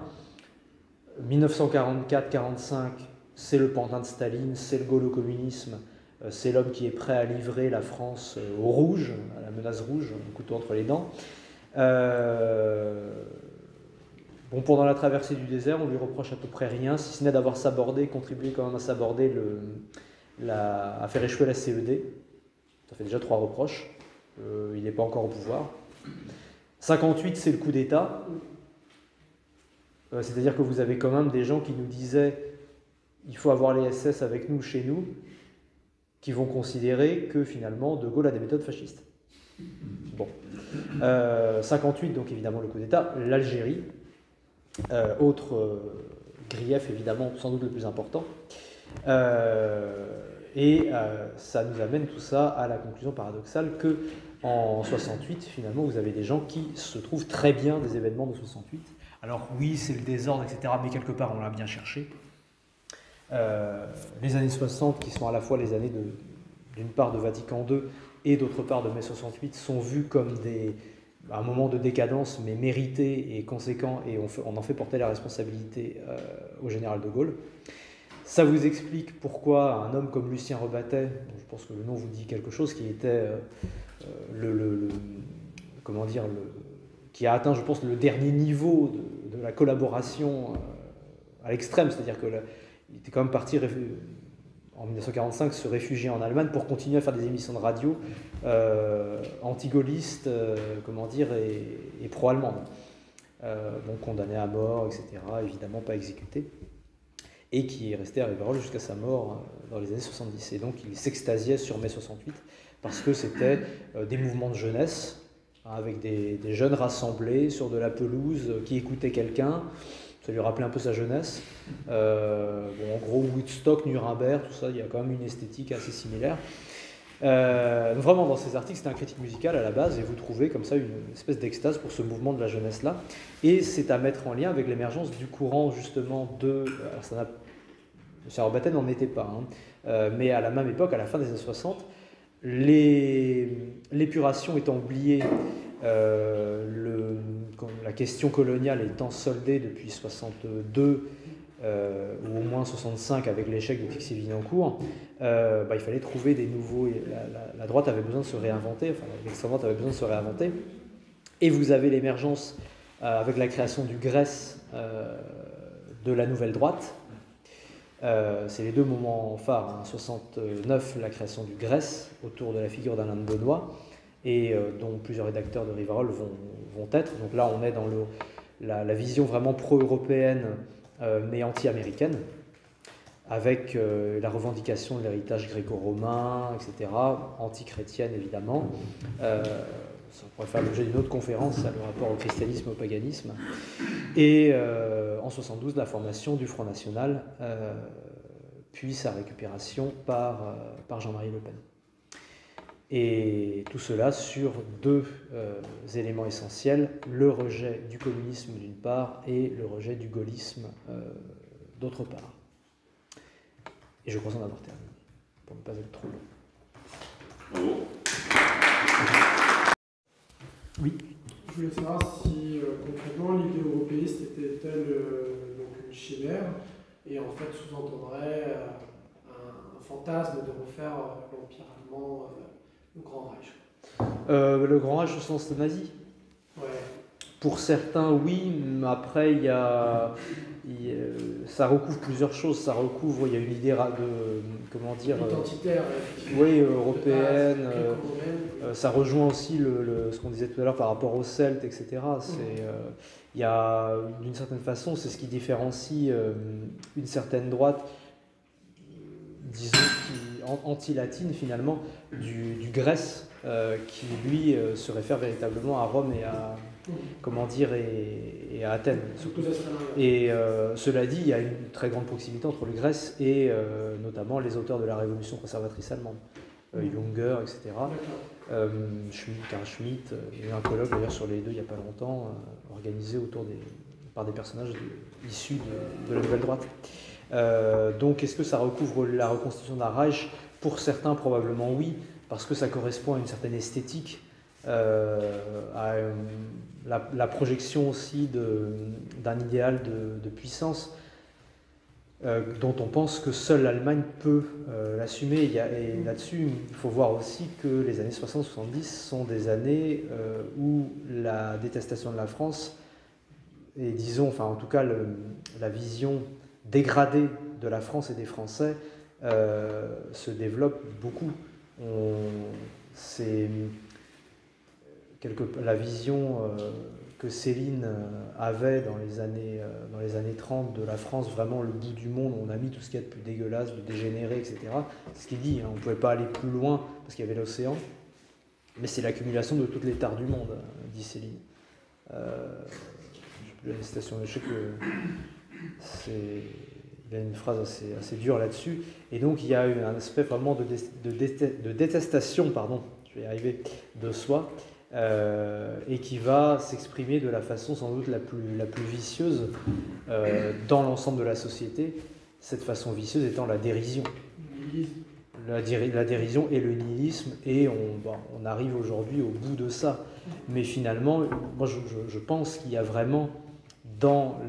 1944-45, c'est le pantin de Staline, c'est le gaulo-communisme, c'est l'homme qui est prêt à livrer la France au rouge, à la menace rouge, un couteau entre les dents. Bon, pendant la traversée du désert, on lui reproche à peu près rien, si ce n'est d'avoir contribué quand même à saborder, à faire échouer la CED. Ça fait déjà 3 reproches. Il n'est pas encore au pouvoir. 58, c'est le coup d'État. C'est-à-dire que vous avez quand même des gens qui nous disaient il faut avoir les SS avec nous, chez nous, qui vont considérer que finalement De Gaulle a des méthodes fascistes. Bon. 58, donc évidemment le coup d'État. L'Algérie, autre grief évidemment sans doute le plus important. Et ça nous amène tout ça à la conclusion paradoxale que en 68, finalement, vous avez des gens qui se trouvent très bien des événements de 68. Alors oui, c'est le désordre, etc., mais quelque part, on l'a bien cherché. Les années 60, qui sont à la fois les années d'une part de Vatican II et d'autre part de mai 68, sont vues comme un moment de décadence, mais mérité et conséquent, et on en fait porter la responsabilité au général de Gaulle. Ça vous explique pourquoi un homme comme Lucien Rebattet, dont je pense que le nom vous dit quelque chose, qui était comment dire, qui a atteint, je pense, le dernier niveau de la collaboration à l'extrême, c'est-à-dire qu'il était quand même parti en 1945 se réfugier en Allemagne pour continuer à faire des émissions de radio anti-gaullistes, comment dire, et pro-allemandes. Donc condamné à mort, etc., évidemment pas exécuté, et qui est resté à Rivarol jusqu'à sa mort dans les années 70. Et donc il s'extasiait sur mai 68 parce que c'était des mouvements de jeunesse, avec des jeunes rassemblés sur de la pelouse qui écoutaient quelqu'un. Ça lui rappelait un peu sa jeunesse. En gros, Woodstock, Nuremberg, tout ça, il y a quand même une esthétique assez similaire. Vraiment, dans ces articles, c'est un critique musical à la base, et vous trouvez comme ça une espèce d'extase pour ce mouvement de la jeunesse-là. Et c'est à mettre en lien avec l'émergence du courant, justement, alors M. Arbaten n'en était pas, mais à la même époque, à la fin des années 60, l'épuration étant oubliée, la question coloniale étant soldée depuis 62, ou au moins 65 avec l'échec de Tixier-Vinocourt, il fallait trouver des nouveaux. La droite avait besoin de se réinventer, enfin l'extrême droite avait besoin de se réinventer. Et vous avez l'émergence, avec la création du GRES, de la nouvelle droite. C'est les deux moments phares. 69, la création du GRES autour de la figure d'Alain de Benoît, et dont plusieurs rédacteurs de Rivarol vont être. Donc là, on est dans la vision vraiment pro-européenne, mais anti-américaine, avec la revendication de l'héritage gréco-romain, etc., anti-chrétienne évidemment. Ça pourrait faire l'objet d'une autre conférence, ça, le rapport au christianisme et au paganisme. Et en 72, la formation du Front National, puis sa récupération par Jean-Marie Le Pen. Et tout cela sur deux éléments essentiels, le rejet du communisme d'une part et le rejet du gaullisme d'autre part. Et je crois en avoir terminé, pour ne pas être trop long. Bravo. Oui. Je voulais savoir si concrètement l'idée européiste était-elle une chimère, et en fait sous-entendrait un fantasme de refaire l'Empire allemand, le Grand Reich. Le Grand Reich au sens nazi. Ouais. Pour certains, oui, mais après, ça recouvre plusieurs choses. Ça recouvre, il y a une idée de, comment dire, identitaire, oui, européenne. Ça rejoint aussi ce qu'on disait tout à l'heure par rapport aux Celtes, etc. Il y a, d'une certaine façon, c'est ce qui différencie une certaine droite, disons, anti-latine finalement, du GRES, qui lui se réfère véritablement à Rome et à, comment dire, et à Athènes. Et cela dit, il y a une très grande proximité entre le GRES et notamment les auteurs de la révolution conservatrice allemande, Junger, etc. Karl Schmitt, il y a eu un colloque d'ailleurs sur les deux il n'y a pas longtemps, organisé par des personnages issus de la nouvelle droite. Donc est-ce que ça recouvre la reconstitution d'un Reich? Pour certains, probablement oui, parce que ça correspond à une certaine esthétique, à la projection aussi d'un idéal de puissance dont on pense que seule l'Allemagne peut l'assumer. Et là-dessus, il faut voir aussi que les années 60-70 sont des années où la détestation de la France, et disons, enfin en tout cas la vision dégradée de la France et des Français se développe beaucoup. C'est la vision que Céline avait dans les années 30 de la France, vraiment le bout du monde, on a mis tout ce qu'il y a de plus dégueulasse, de dégénéré, etc. C'est ce qu'il dit, on ne pouvait pas aller plus loin parce qu'il y avait l'océan, mais c'est l'accumulation de toutes les tares du monde, dit Céline. La citation, je sais que il a une phrase assez dure là-dessus, et donc il y a un aspect vraiment de détestation, je vais y arriver, de soi, et qui va s'exprimer de la façon sans doute la plus vicieuse dans l'ensemble de la société, cette façon vicieuse étant la dérision. La dérision et le nihilisme, et on arrive aujourd'hui au bout de ça. Mais finalement, moi je pense qu'il y a vraiment dans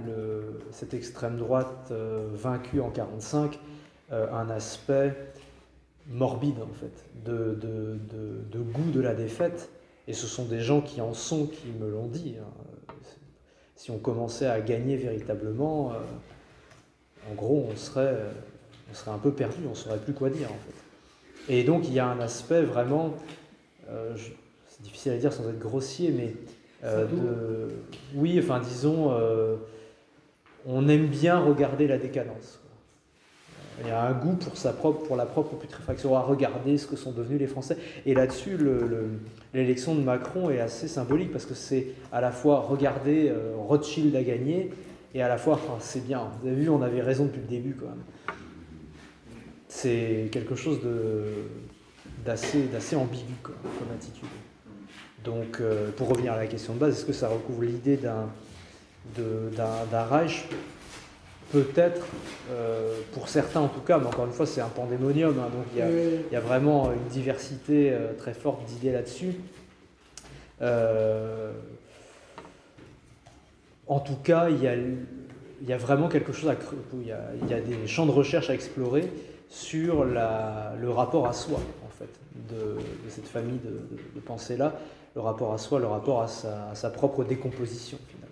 cette extrême droite vaincue en 1945 un aspect morbide en fait, de goût de la défaite, Et ce sont des gens qui en sont, qui me l'ont dit. Si on commençait à gagner véritablement, en gros, on serait un peu perdu, on ne saurait plus quoi dire, en fait. Et donc, il y a un aspect vraiment, c'est difficile à dire sans être grossier, mais oui, enfin, disons, on aime bien regarder la décadence. Il y a un goût pour la propre putréfaction, à regarder ce que sont devenus les Français. Et là-dessus, l'élection de Macron est assez symbolique, parce que c'est à la fois regarder Rothschild a gagné, et à la fois, enfin, c'est bien, vous avez vu, on avait raison depuis le début, quand même. C'est quelque chose d'assez ambigu, quoi, comme attitude. Donc, pour revenir à la question de base, est-ce que ça recouvre l'idée d'un Reich ? Peut-être, pour certains en tout cas, mais encore une fois c'est un pandémonium, hein, donc il y a vraiment une diversité très forte d'idées là-dessus. En tout cas, il y a vraiment quelque chose il y a des champs de recherche à explorer sur le rapport à soi, en fait, de cette famille de pensée-là, le rapport à soi, le rapport à sa propre décomposition, finalement.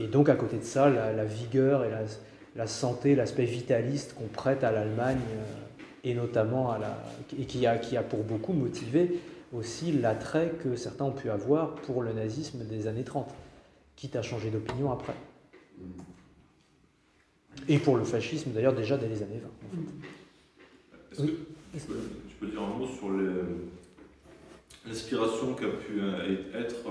Et donc, à côté de ça, la vigueur et la santé, l'aspect vitaliste qu'on prête à l'Allemagne, et notamment et qui a pour beaucoup motivé aussi l'attrait que certains ont pu avoir pour le nazisme des années 30, quitte à changer d'opinion après. Et pour le fascisme, d'ailleurs, déjà dès les années 20. En fait. Est-ce que tu peux dire un mot sur l'inspiration qu'a pu être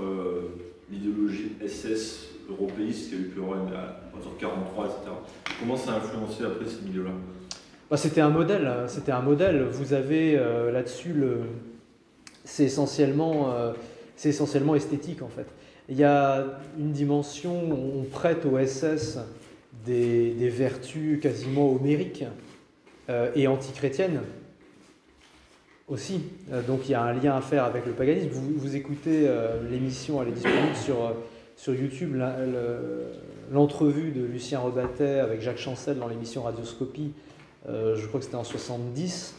l'idéologie SS européiste qu'il y a eu pu avoir en 1943, etc. Comment ça a influencé après ces milieux-là ? C'était un modèle. Vous avez là-dessus, c'est essentiellement esthétique en fait. Il y a une dimension où on prête au SS des vertus quasiment homériques et antichrétiennes aussi. Donc il y a un lien à faire avec le paganisme. Vous écoutez l'émission, elle est disponible sur YouTube, l'entrevue de Lucien Rebattet avec Jacques Chancel dans l'émission Radioscopie, je crois que c'était en 70.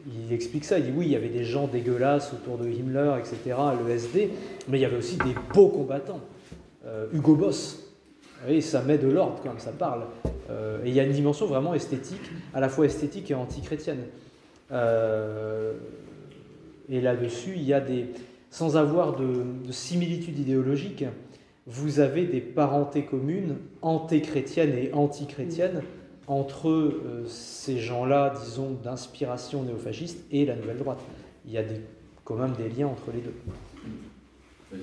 Il explique ça, il dit oui, il y avait des gens dégueulasses autour de Himmler, etc., le SD, mais il y avait aussi des beaux combattants. Hugo Boss, oui, ça met de l'ordre quand même, ça parle. Et il y a une dimension vraiment esthétique, à la fois esthétique et antichrétienne. Et là-dessus, il y a sans avoir de similitude idéologique, vous avez des parentés communes antéchrétiennes et antichrétiennes entre ces gens-là, disons, d'inspiration néofasciste et la nouvelle droite. Il y a quand même des liens entre les deux. Oui,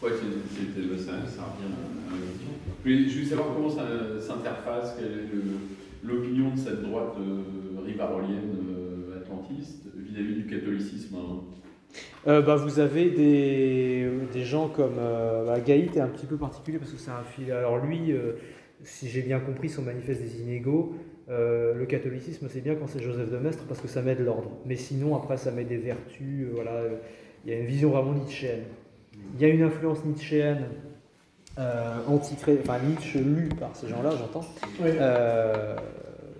ça revient à la question. Mais je veux savoir comment ça s'interface, quelle est l'opinion de cette droite rivarolienne atlantiste vis-à-vis du catholicisme. Vous avez des gens comme Gaït est un petit peu particulier parce que c'est un fil. Alors lui, si j'ai bien compris son manifeste des inégaux, le catholicisme c'est bien quand c'est Joseph de Maistre parce que ça met de l'ordre. Mais sinon après ça met des vertus. Voilà, il y a une vision vraiment nietzschéenne. Il y a une influence nietzschéenne Nietzsche lu par ces gens-là, j'entends. Oui.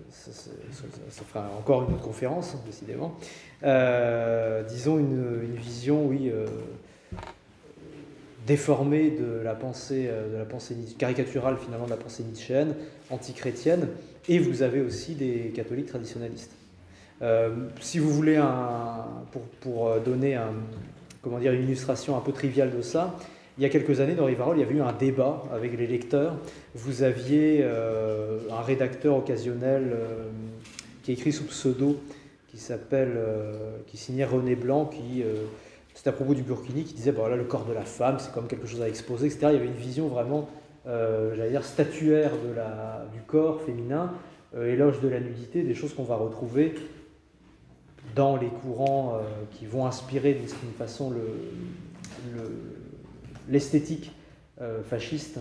Ça fera encore une autre conférence, décidément. Disons une vision, oui, déformée de la pensée caricaturale finalement de la pensée nietzschéenne, antichrétienne, et vous avez aussi des catholiques traditionnalistes. Si vous voulez, pour donner une illustration un peu triviale de ça, il y a quelques années, dans Rivarol, il y avait eu un débat avec les lecteurs. Vous aviez un rédacteur occasionnel qui écrit sous pseudo, qui signait René Blanc, c'était à propos du Burkini, qui disait là, le corps de la femme, c'est comme quelque chose à exposer, etc. Il y avait une vision vraiment, statuaire du corps féminin, éloge de la nudité, des choses qu'on va retrouver dans les courants qui vont inspirer d'une certaine façon l'esthétique fasciste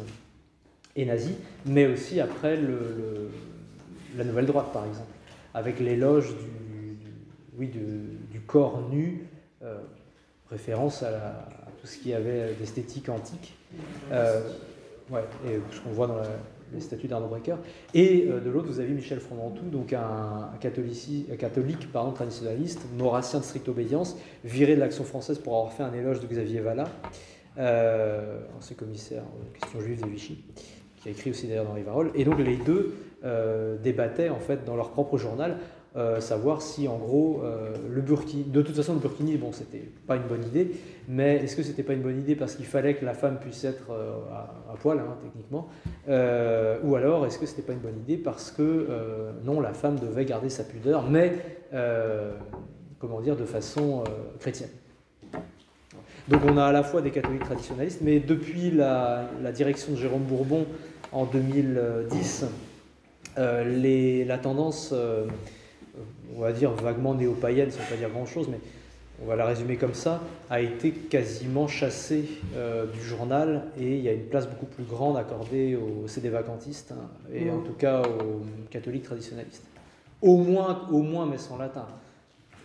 et nazie, mais aussi après la nouvelle droite, par exemple, avec l'éloge du corps nu, référence à tout ce qu'il y avait d'esthétique antique. Et ce qu'on voit dans les statuts d'Arnaud Breker. Et de l'autre, vous avez Michel Fromentou, donc un catholique traditionnaliste, maurassien de stricte obédience, viré de l'Action française pour avoir fait un éloge de Xavier Vallat, ancien commissaire aux questions juives de Vichy, qui a écrit aussi d'ailleurs dans Rivarol. Et donc les deux débattaient en fait dans leur propre journal, savoir si en gros le burkini, de toute façon le burkini, bon, c'était pas une bonne idée, mais est-ce que c'était pas une bonne idée parce qu'il fallait que la femme puisse être à poil, hein, techniquement, ou alors est-ce que c'était pas une bonne idée parce que non, la femme devait garder sa pudeur, mais comment dire, de façon chrétienne. Donc on a à la fois des catholiques traditionnalistes, mais depuis la direction de Jérôme Bourbon en 2010, la tendance, on va dire vaguement néo-païenne, ça ne veut pas dire grand-chose, mais on va la résumer comme ça, a été quasiment chassée du journal, et il y a une place beaucoup plus grande accordée aux sédévacantistes, hein, et en tout cas aux catholiques traditionnalistes. Au moins, mais sans latin.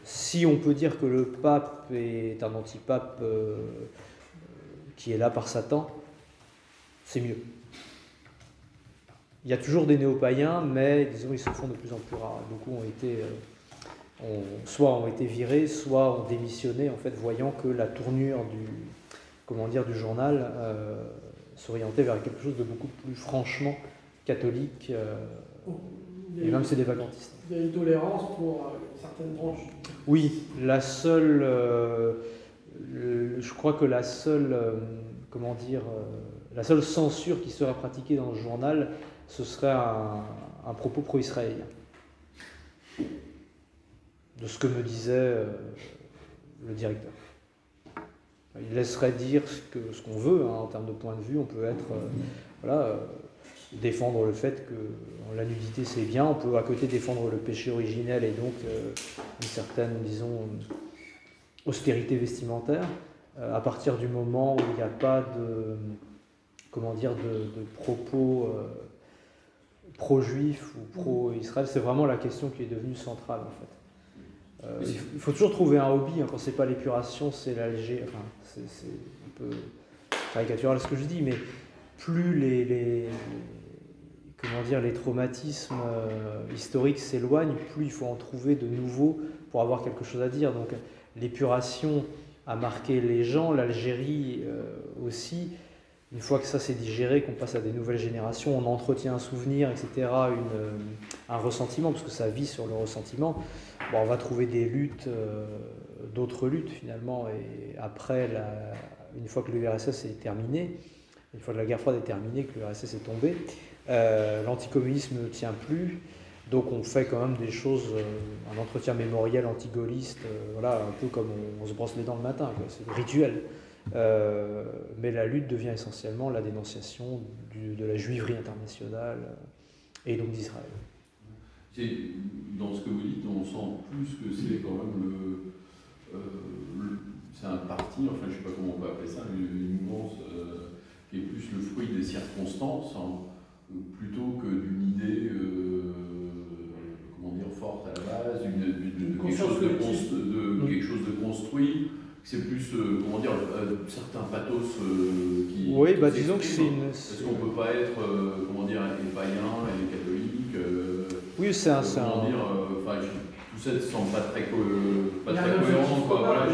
Si on peut dire que le pape est un antipape qui est là par Satan, c'est mieux. Il y a toujours des néo-païens, mais disons ils se font de plus en plus rares. Beaucoup soit ont été virés, soit ont démissionné, en fait, voyant que la tournure du journal s'orientait vers quelque chose de beaucoup plus franchement catholique, et même sédévacantiste. Il y a une tolérance pour certaines branches. Oui, la seule, je crois que la seule censure qui serait pratiquée dans le journal, ce serait un propos pro-israélien. De ce que me disait le directeur. Il laisserait dire ce qu'on veut, hein, en termes de point de vue. On peut être, défendre le fait que la nudité c'est bien, on peut à côté défendre le péché originel et donc une certaine, disons, austérité vestimentaire, à partir du moment où il n'y a pas de propos pro-juif ou pro-Israël. C'est vraiment la question qui est devenue centrale, en fait. Il faut toujours trouver un hobby, hein, quand c'est pas l'épuration, c'est l'alger. Enfin, c'est un peu caricatural ce que je dis, mais plus les traumatismes historiques s'éloignent, plus il faut en trouver de nouveaux pour avoir quelque chose à dire. Donc l'épuration a marqué les gens, l'Algérie aussi. Une fois que ça s'est digéré, qu'on passe à des nouvelles générations, on entretient un souvenir, etc., un ressentiment, parce que ça vit sur le ressentiment. Bon, on va trouver des luttes, d'autres luttes finalement, et après, une fois que l'URSS est terminé, une fois que la guerre froide est terminée, que l'URSS est tombée, l'anticommunisme ne tient plus, donc on fait quand même des choses, un entretien mémoriel anti-gaulliste, voilà, un peu comme on se brosse les dents le matin, quoi, c'est rituel. Mais la lutte devient essentiellement la dénonciation de la juiverie internationale et donc d'Israël. Dans ce que vous dites, on sent plus que c'est quand même c'est un parti, enfin je ne sais pas comment on peut appeler ça, une mouvance qui est plus le fruit des circonstances, hein, plutôt que d'une idée forte à la base, quelque chose de construit. C'est plus, certains pathos qui... Oui, disons que c'est une... Est-ce qu'on ne peut pas être, les païens et les catholiques oui, c'est un... tout ça ne semble pas très cohérent, quoi. Voilà,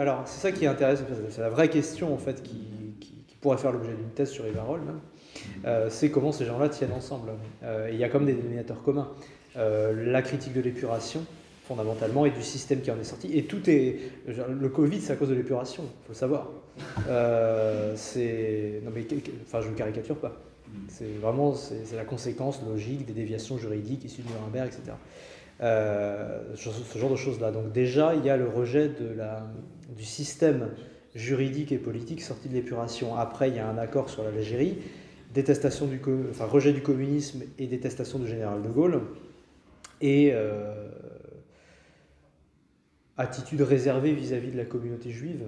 alors, c'est ça qui est intéressant, c'est la vraie question, en fait, qui pourrait faire l'objet d'une thèse sur Rivarol, même. C'est comment ces gens-là tiennent ensemble. Il y a comme des dénominateurs communs. La critique de l'épuration, fondamentalement, et du système qui en est sorti. Et tout est... Le Covid, c'est à cause de l'épuration, il faut le savoir. Non mais, je ne caricature pas. C'est vraiment c'est la conséquence logique des déviations juridiques issues de Nuremberg, etc. Ce genre de choses-là. Donc déjà, il y a le rejet du système juridique et politique sorti de l'épuration. Après, il y a un accord sur l'Algérie, rejet du communisme et détestation du général de Gaulle, et attitude réservée vis-à-vis de la communauté juive,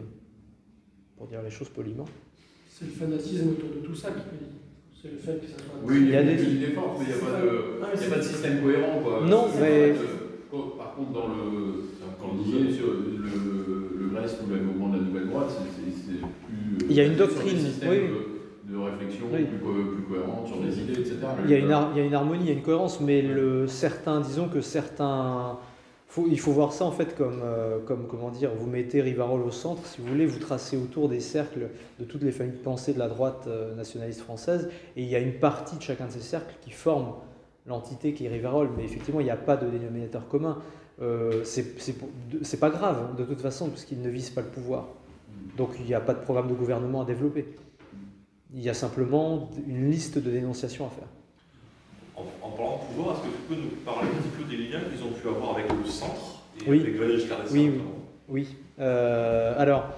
pour dire les choses poliment. C'est le fanatisme autour de tout ça qui peut dire. C'est le fait que ça soit... Oui, il y a des forces, mais il n'y a pas de système cohérent, quoi. Non, mais... Par contre, quand vous disiez sur le reste ou le mouvement de la nouvelle droite, c'est plus... Il y a une doctrine, système oui. De réflexion réflexion Oui. plus cohérente sur des idées, etc. Il y a une harmonie, il y a une cohérence, mais disons que certains... il faut voir ça en fait comme comment dire, vous mettez Rivarol au centre, si vous voulez, vous tracez autour des cercles de toutes les familles de pensée de la droite nationaliste française, et il y a une partie de chacun de ces cercles qui forme l'entité qui est Rivarol, mais effectivement il n'y a pas de dénominateur commun. C'est pas grave de toute façon, puisqu'ils ne visent pas le pouvoir. Donc il n'y a pas de programme de gouvernement à développer. Il y a simplement une liste de dénonciations à faire. En parlant de pouvoir, est-ce que tu peux nous parler un petit peu des liens qu'ils ont pu avoir avec le centre et Oui. avec Valéry Giscard d'Estaing? Oui. Alors,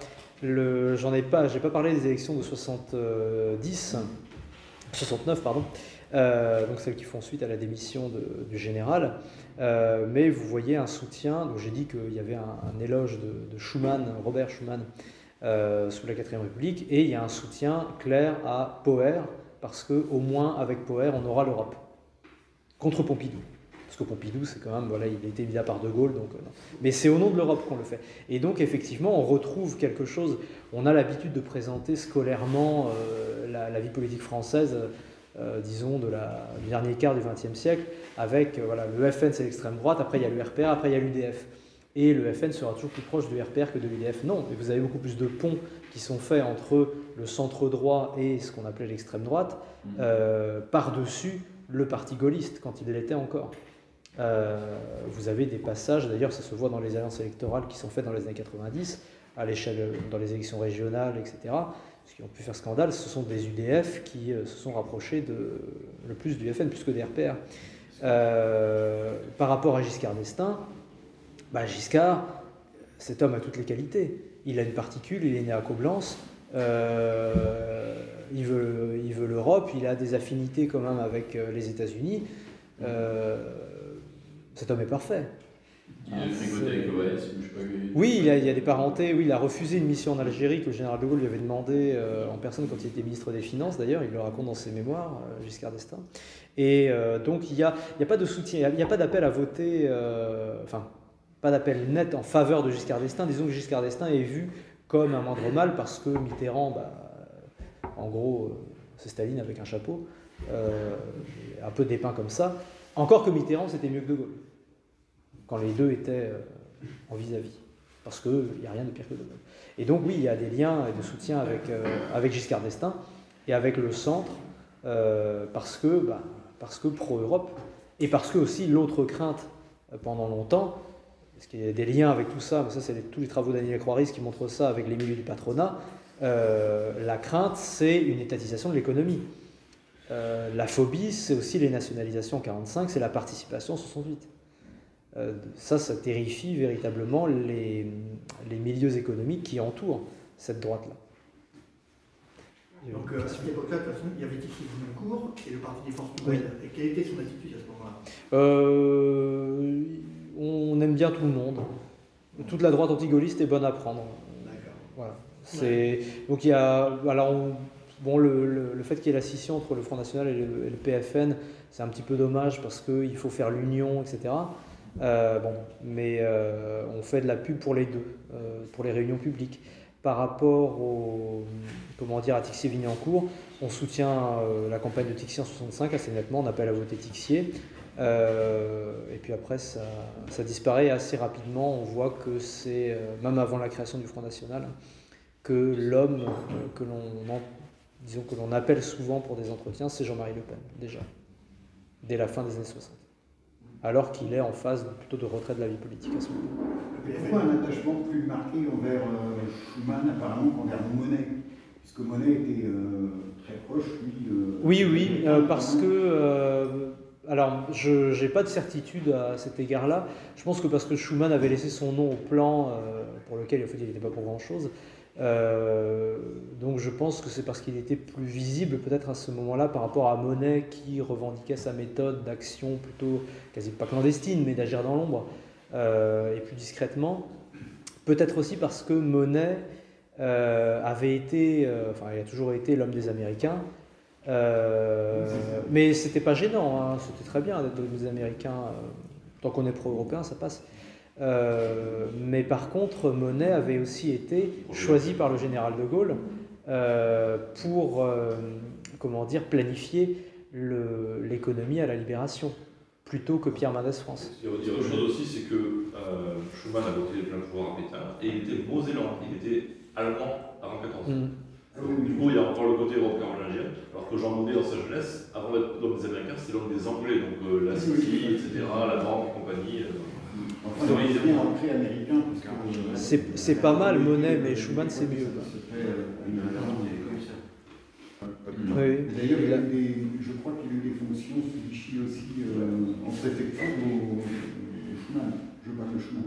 j'ai pas parlé des élections de 69, pardon. Donc celles qui font suite à la démission du général. Mais vous voyez un soutien. Donc j'ai dit qu'il y avait un éloge de Schuman, Robert Schuman, sous la 4ème République, et il y a un soutien clair à Poher, parce qu'au moins avec Poher, on aura l'Europe. Contre Pompidou. Parce que Pompidou, c'est quand même, voilà, il a été mis à part de Gaulle, donc non. Mais c'est au nom de l'Europe qu'on le fait. Et donc, effectivement, on retrouve quelque chose. On a l'habitude de présenter scolairement la vie politique française, disons, du dernier quart du XXe siècle, avec le FN, c'est l'extrême droite, après il y a le RPR, après il y a l'UDF. Et le FN sera toujours plus proche du RPR que de l'UDF. Non, mais vous avez beaucoup plus de ponts qui sont faits entre le centre droit et ce qu'on appelait l'extrême droite, par-dessus le parti gaulliste, quand il l'était encore. Vous avez des passages, d'ailleurs ça se voit dans les alliances électorales qui sont faites dans les années 90, à l'échelle, dans les élections régionales, etc., ce qui ont pu faire scandale, ce sont des UDF qui se sont rapprochés le plus du FN, plus que des RPR. Par rapport à Giscard d'Estaing, Giscard, cet homme a toutes les qualités. Il a une particule, il est né à Coblence, il veut l'Europe, il a des affinités quand même avec les États-Unis. Cet homme est parfait. Il a fricoté avec l'OAS, je sais pas. Oui, il y a des parentés. Oui, il a refusé une mission en Algérie que le général de Gaulle lui avait demandé en personne quand il était ministre des Finances. D'ailleurs, il le raconte dans ses mémoires, Giscard d'Estaing. Et donc, il n'y a pas de soutien, il n'y a pas d'appel à voter, pas d'appel net en faveur de Giscard d'Estaing. Disons que Giscard d'Estaing est vu comme un moindre mal parce que Mitterrand, en gros, c'est Staline avec un chapeau, un peu dépeint comme ça. Encore que Mitterrand, c'était mieux que De Gaulle, quand les deux étaient en vis-à-vis, parce qu'il n'y a rien de pire que De Gaulle. Et donc oui, il y a des liens de soutien avec Giscard d'Estaing et avec le centre, parce que pro-Europe, et parce que aussi l'autre crainte pendant longtemps, parce qu'il y a des liens avec tout ça, mais ça c'est tous les travaux d'Aniel Croiris qui montrent ça avec les milieux du patronat, la crainte c'est une étatisation de l'économie. La phobie, c'est aussi les nationalisations en 1945, c'est la participation en 1968. Ça terrifie véritablement les milieux économiques qui entourent cette droite-là. Donc à cette époque-là, de toute façon, il y avait Tixier Boulincourt et le Parti des Forces Nouvelles. Oui. Et quelle était son attitude à ce moment-là? On aime bien tout le monde. Toute la droite anti-gaulliste est bonne à prendre. D'accord. Voilà. Donc il y a... le fait qu'il y ait la scission entre le Front National et le PFN, c'est un petit peu dommage parce qu'il faut faire l'union, etc. Mais on fait de la pub pour les deux, pour les réunions publiques. Par rapport à Tixier-Vignancourt, on soutient la campagne de Tixier en 1965 assez nettement, on appelle à voter Tixier. Et puis après, ça disparaît assez rapidement. On voit que c'est, même avant la création du Front National, que l'homme que l'on appelle souvent pour des entretiens, c'est Jean-Marie Le Pen, déjà, dès la fin des années 60. Alors qu'il est en phase plutôt de retrait de la vie politique à ce moment-là. Pourquoi un attachement plus marqué envers Schuman apparemment qu'envers Monet? Puisque Monet était très proche, lui. Oui, parce que... alors, je n'ai pas de certitude à cet égard-là. Je pense que parce que Schuman avait laissé son nom au plan, pour lequel en fait, il n'était pas pour grand-chose. Donc je pense que c'est parce qu'il était plus visible peut-être à ce moment-là par rapport à Monet qui revendiquait sa méthode d'action plutôt quasi pas clandestine mais d'agir dans l'ombre et plus discrètement. Peut-être aussi parce que Monet avait été, il a toujours été l'homme des Américains, mais c'était pas gênant, hein, c'était très bien d'être l'homme des Américains, tant qu'on est pro-européen ça passe. Mais par contre, Monet avait aussi été choisi par le général de Gaulle pour planifier l'économie à la libération, plutôt que Pierre Mendès France. Il y a autre chose aussi, c'est que Schuman a voté plein pouvoir à Pétain, et il était Mosellan, il était allemand avant 14 ans. Donc, du coup, il y a encore le côté européen-carolingien, alors que Jean Monnet, dans sa jeunesse, avant d'être l'homme des Américains, c'était l'homme des Anglais, donc la Sicile, etc., la Drôme et compagnie. Enfin, il bien rentré américain, parce que... C'est pas mal, Monet, mais Schuman, c'est mieux. Oui. D'ailleurs, je crois qu'il a eu des fonctions sous Vichy aussi en préfecture au Schuman. Je parle de Schuman.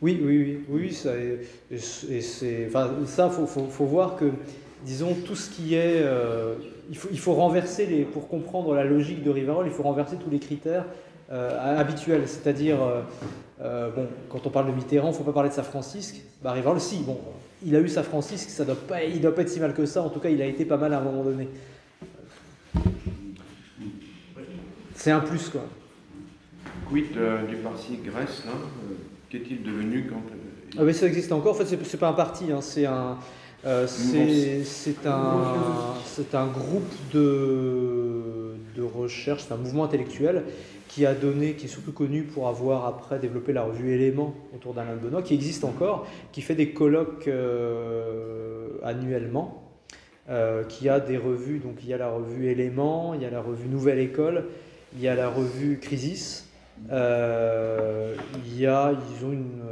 Oui, ça, faut voir que, disons, tout ce qui est... il faut renverser, pour comprendre la logique de Rivarol, il faut renverser tous les critères habituels. C'est-à-dire, quand on parle de Mitterrand, il ne faut pas parler de Saint-Francisque. Rivarol, si, bon, il a eu Saint-Francisque, il ne doit pas être si mal que ça, en tout cas, il a été pas mal à un moment donné. C'est un plus, quoi. Quid du parti Grèce, là qu'est-il devenu quand... Ah oui, ça existe encore. En fait, c'est pas un parti, hein, c'est un groupe de recherche, c'est un mouvement intellectuel qui est surtout connu pour avoir après développé la revue Éléments autour d'Alain de Benoît, qui existe encore, qui fait des colloques annuellement, qui a des revues, donc il y a la revue Éléments, il y a la revue Nouvelle École, il y a la revue Crisis. Ils ont une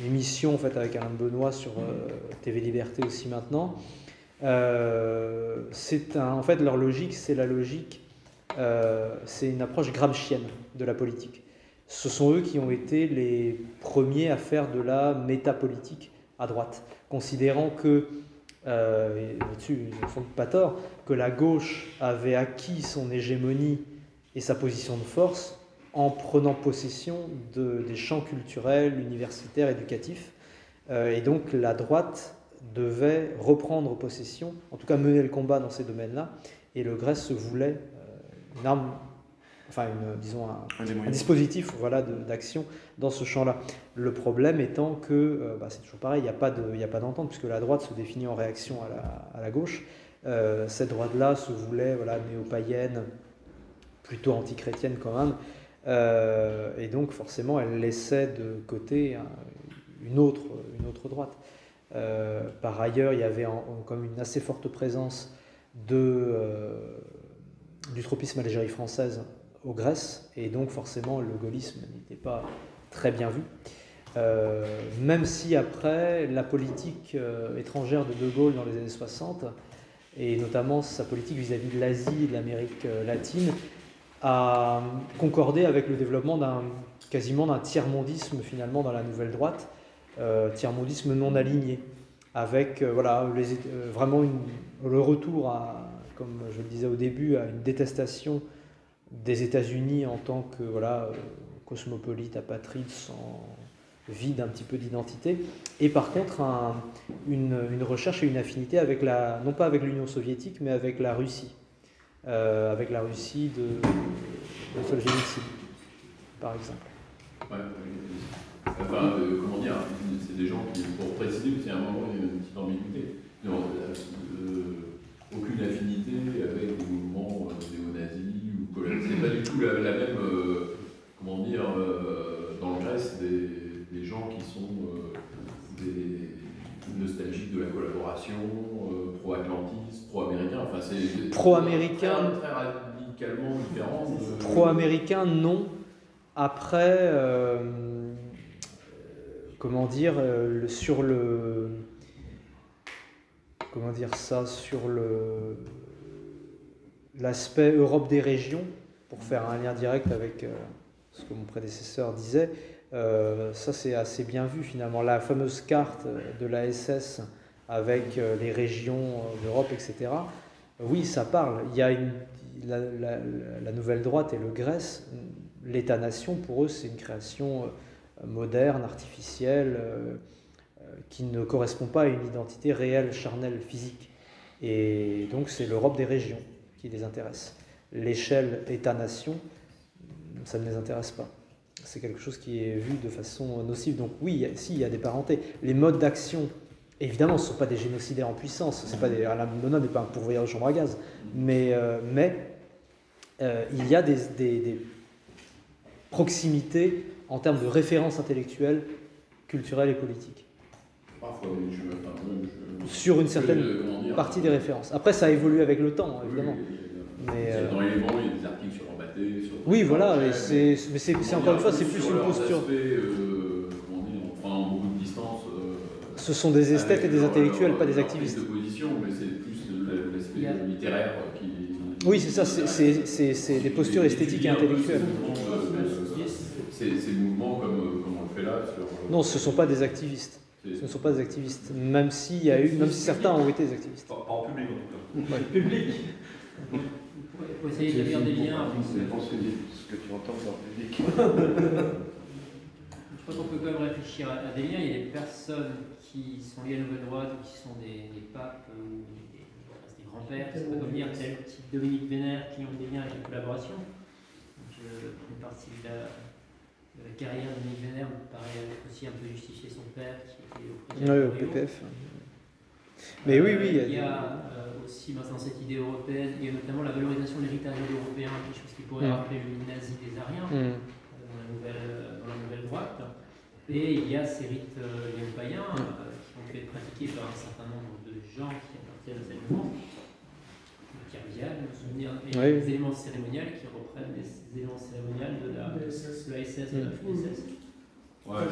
émission en fait avec Alain de Benoît sur TV Liberté aussi maintenant. En fait, leur logique, c'est une approche gramscienne de la politique. Ce sont eux qui ont été les premiers à faire de la métapolitique à droite, considérant que, et là-dessus ils ne font pas tort, que la gauche avait acquis son hégémonie et sa position de force en prenant possession des champs culturels, universitaires, éducatifs. Et donc la droite devait reprendre possession, en tout cas mener le combat dans ces domaines-là, et le Grèce se voulait une arme, enfin un dispositif d'action dans ce champ-là. Le problème étant que, c'est toujours pareil, il n'y a pas d'entente, puisque la droite se définit en réaction à la gauche. Cette droite-là se voulait néo-païenne, plutôt anti-chrétienne quand même, et donc forcément elle laissait de côté une autre droite. Par ailleurs, il y avait comme une assez forte présence du tropisme à l'égérie française aux Grèce, et donc forcément le gaullisme n'était pas très bien vu. Même si après, la politique étrangère de De Gaulle dans les années 60, et notamment sa politique vis-à-vis de l'Asie et de l'Amérique latine, a concordé avec le développement quasiment d'un tiers-mondisme finalement dans la nouvelle droite, tiers-mondisme non aligné, avec vraiment le retour à, comme je le disais au début, à une détestation des États-Unis en tant que cosmopolite, apatride, vide un petit peu d'identité, et par contre une recherche et une affinité avec non pas avec l'Union soviétique, mais avec la Russie. Avec la Russie de Solzhenitsyn, par exemple. Ouais, enfin, comment dire, c'est des gens qui, pour préciser, parce qu'il y a un moment, il y a une petite ambiguïté. Aucune affinité avec des mouvements néo-nazis ou colonialistes. C'est pas du tout la même, comment dire, dans le Grèce, des gens qui sont des nostalgiques de la collaboration, pro-atlantistes, pro-américains. Enfin, c'est pro-américain, très radicalement différent. Pro-américain, non. Après, comment dire, sur l'aspect Europe des régions, pour faire un lien direct avec ce que mon prédécesseur disait, ça c'est assez bien vu finalement. La fameuse carte de la SS avec les régions d'Europe, etc. Oui, ça parle. Il y a la nouvelle droite et le Grèce, l'État-nation, pour eux, c'est une création moderne, artificielle, qui ne correspond pas à une identité réelle, charnelle, physique. Et donc c'est l'Europe des régions qui les intéresse. L'échelle État-nation, ça ne les intéresse pas. C'est quelque chose qui est vu de façon nocive. Donc oui, il y a des parentés. Les modes d'action Évidemment, ce ne sont pas des génocidaires en puissance, Alain Benoît n'est pas un pourvoyeur de chambre à gaz, mais il y a des proximités en termes de références intellectuelles, culturelles et politiques. Parfois, sur une certaine partie des références. Après, ça a évolué avec le temps, évidemment. Dans l'élément, il y a des articles sur Ambaté. Oui, voilà, mais c'est encore une fois, c'est plus une posture. On prend beaucoup de distance. Ce sont des esthètes et des intellectuels, pas des activistes. De position, mais c'est plus l'aspect littéraire qui. Oui, c'est ça, c'est des postures esthétiques et intellectuelles. Ces mouvements comme on le fait là. Non, ce ne sont pas des activistes. Ce ne sont pas des activistes, même si certains ont été des activistes. Pas en public en tout cas. Ouais. Public. Il faut essayer d'établir des liens. C'est pour ce que tu entends dans le public. Je crois qu'on peut quand même réfléchir à des liens. Il y a des personnes qui sont liées à la nouvelle droite ou qui sont des papes ou des grands-pères, c'est pas comme dire, tel type Dominique Vénère, qui ont des liens avec la collaboration. Je fais partie de la carrière de Dominique Vénère, me paraît aussi un peu justifier son père qui était au président au PPF. Mais oui, il y a aussi maintenant cette idée européenne, il y a notamment la valorisation de l'héritage européen, quelque chose qui pourrait rappeler le nazi des Ariens dans la nouvelle droite. Et il y a ces rites néo-païens qui ont pu être pratiqués par un certain nombre de gens qui appartiennent à cette mouvement, qui reviennent, des éléments cérémoniels qui reprennent les éléments cérémoniels de la SS et de la FNSS. Ouais,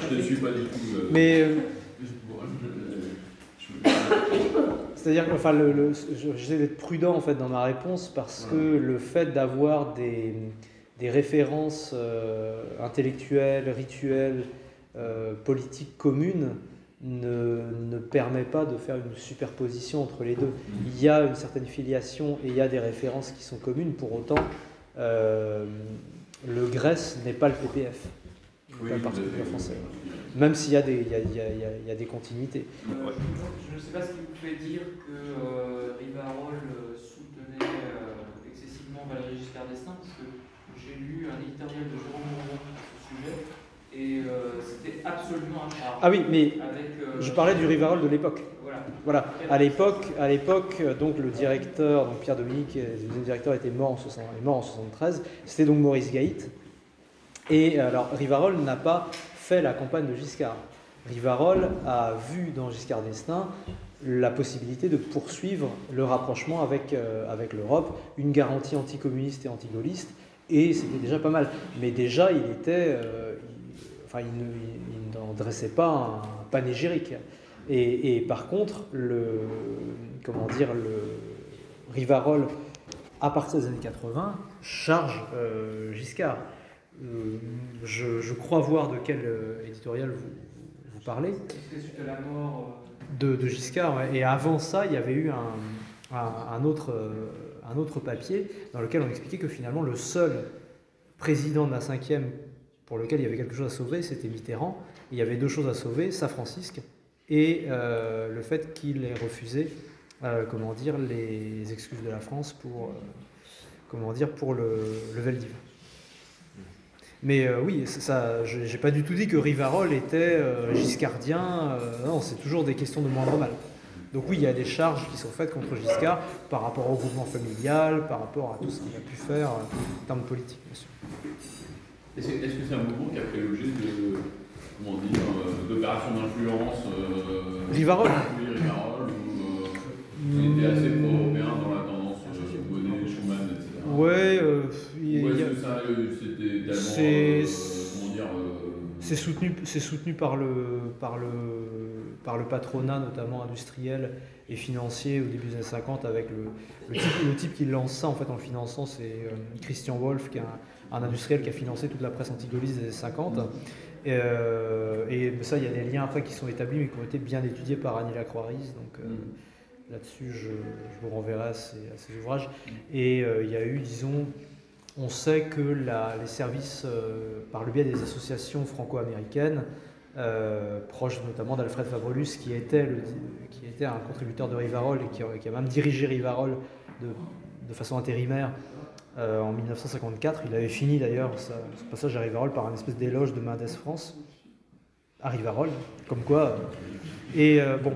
je ne suis pas du tout. Mais. C'est-à-dire que j'essaie d'être prudent en fait, dans ma réponse parce que le fait d'avoir des références intellectuelles, rituelles, politiques communes ne permet pas de faire une superposition entre les deux. Il y a une certaine filiation et il y a des références qui sont communes. Pour autant, le GRES n'est pas le PPF, pas le Parti populaire français. Même s'il y a des continuités. Je ne sais pas si vous pouvez dire que Rivarol soutenait excessivement Valéry Giscard d'Estaing, parce que j'ai lu un éditorial de Jérôme Moreau sur ce sujet, et c'était absolument un charme. Ah oui, mais je parlais du Rivarol de l'époque. Voilà. À l'époque, donc le directeur, donc Pierre Dominique, le deuxième directeur, est mort en 73. C'était donc Maurice Gaït. Et alors, Rivarol n'a pas fait la campagne de Giscard. Rivarol a vu dans Giscard d'Estaing la possibilité de poursuivre le rapprochement avec l'Europe, une garantie anticommuniste et anti-gaulliste, et c'était déjà pas mal. Mais déjà, il n'en dressait pas un panégyrique. Et par contre, le Rivarol, à partir des années 80, charge Giscard. Je crois voir de quel éditorial vous parlez. C'était suite à la mort de Giscard. Ouais. Et avant ça, il y avait eu un autre papier dans lequel on expliquait que finalement le seul président de la 5e pour lequel il y avait quelque chose à sauver, c'était Mitterrand. Et il y avait deux choses à sauver, Saint-Francisque et le fait qu'il ait refusé les excuses de la France pour le Veldiv. Mais oui, je n'ai pas du tout dit que Rivarol était giscardien. Non, c'est toujours des questions de moindre mal. Donc oui, il y a des charges qui sont faites contre Giscard par rapport au groupement familial, par rapport à tout ce qu'il a pu faire en termes politiques, bien sûr. Est-ce que c'est un mouvement qui a fait l'objet d'opérations d'influence Rivarol. Oui, Rivarol, il était assez pro-européen dans la tendance Bonnet, Schuman, etc. Ouais, c'était c'est soutenu par le patronat, notamment industriel et financier au début des années 50, avec le type qui lance ça en fait en le finançant, c'est Christian Wolff, qui est un industriel qui a financé toute la presse anti-gaulliste des années 50. Et ça, il y a des liens après qui sont établis, mais qui ont été bien étudiés par Annie Lacroix-Riz. Donc là-dessus, je vous renverrai à ces ouvrages. Et il y a eu, disons, on sait que les services, par le biais des associations franco-américaines, proches notamment d'Alfred Fabrelus, qui était un contributeur de Rivarol et qui a même dirigé Rivarol de façon intérimaire en 1954. Il avait fini d'ailleurs son passage à Rivarol par un espèce d'éloge de Mendès France, à Rivarol, comme quoi. Et bon.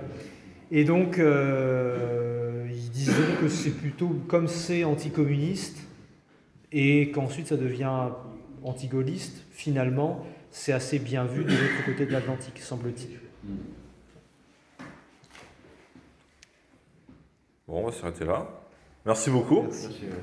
Et donc, ils disent que c'est plutôt comme c'est anticommuniste et qu'ensuite ça devient anti-gaulliste, finalement, c'est assez bien vu de l'autre côté de l'Atlantique, semble-t-il. Bon, on va s'arrêter là. Merci beaucoup. Merci.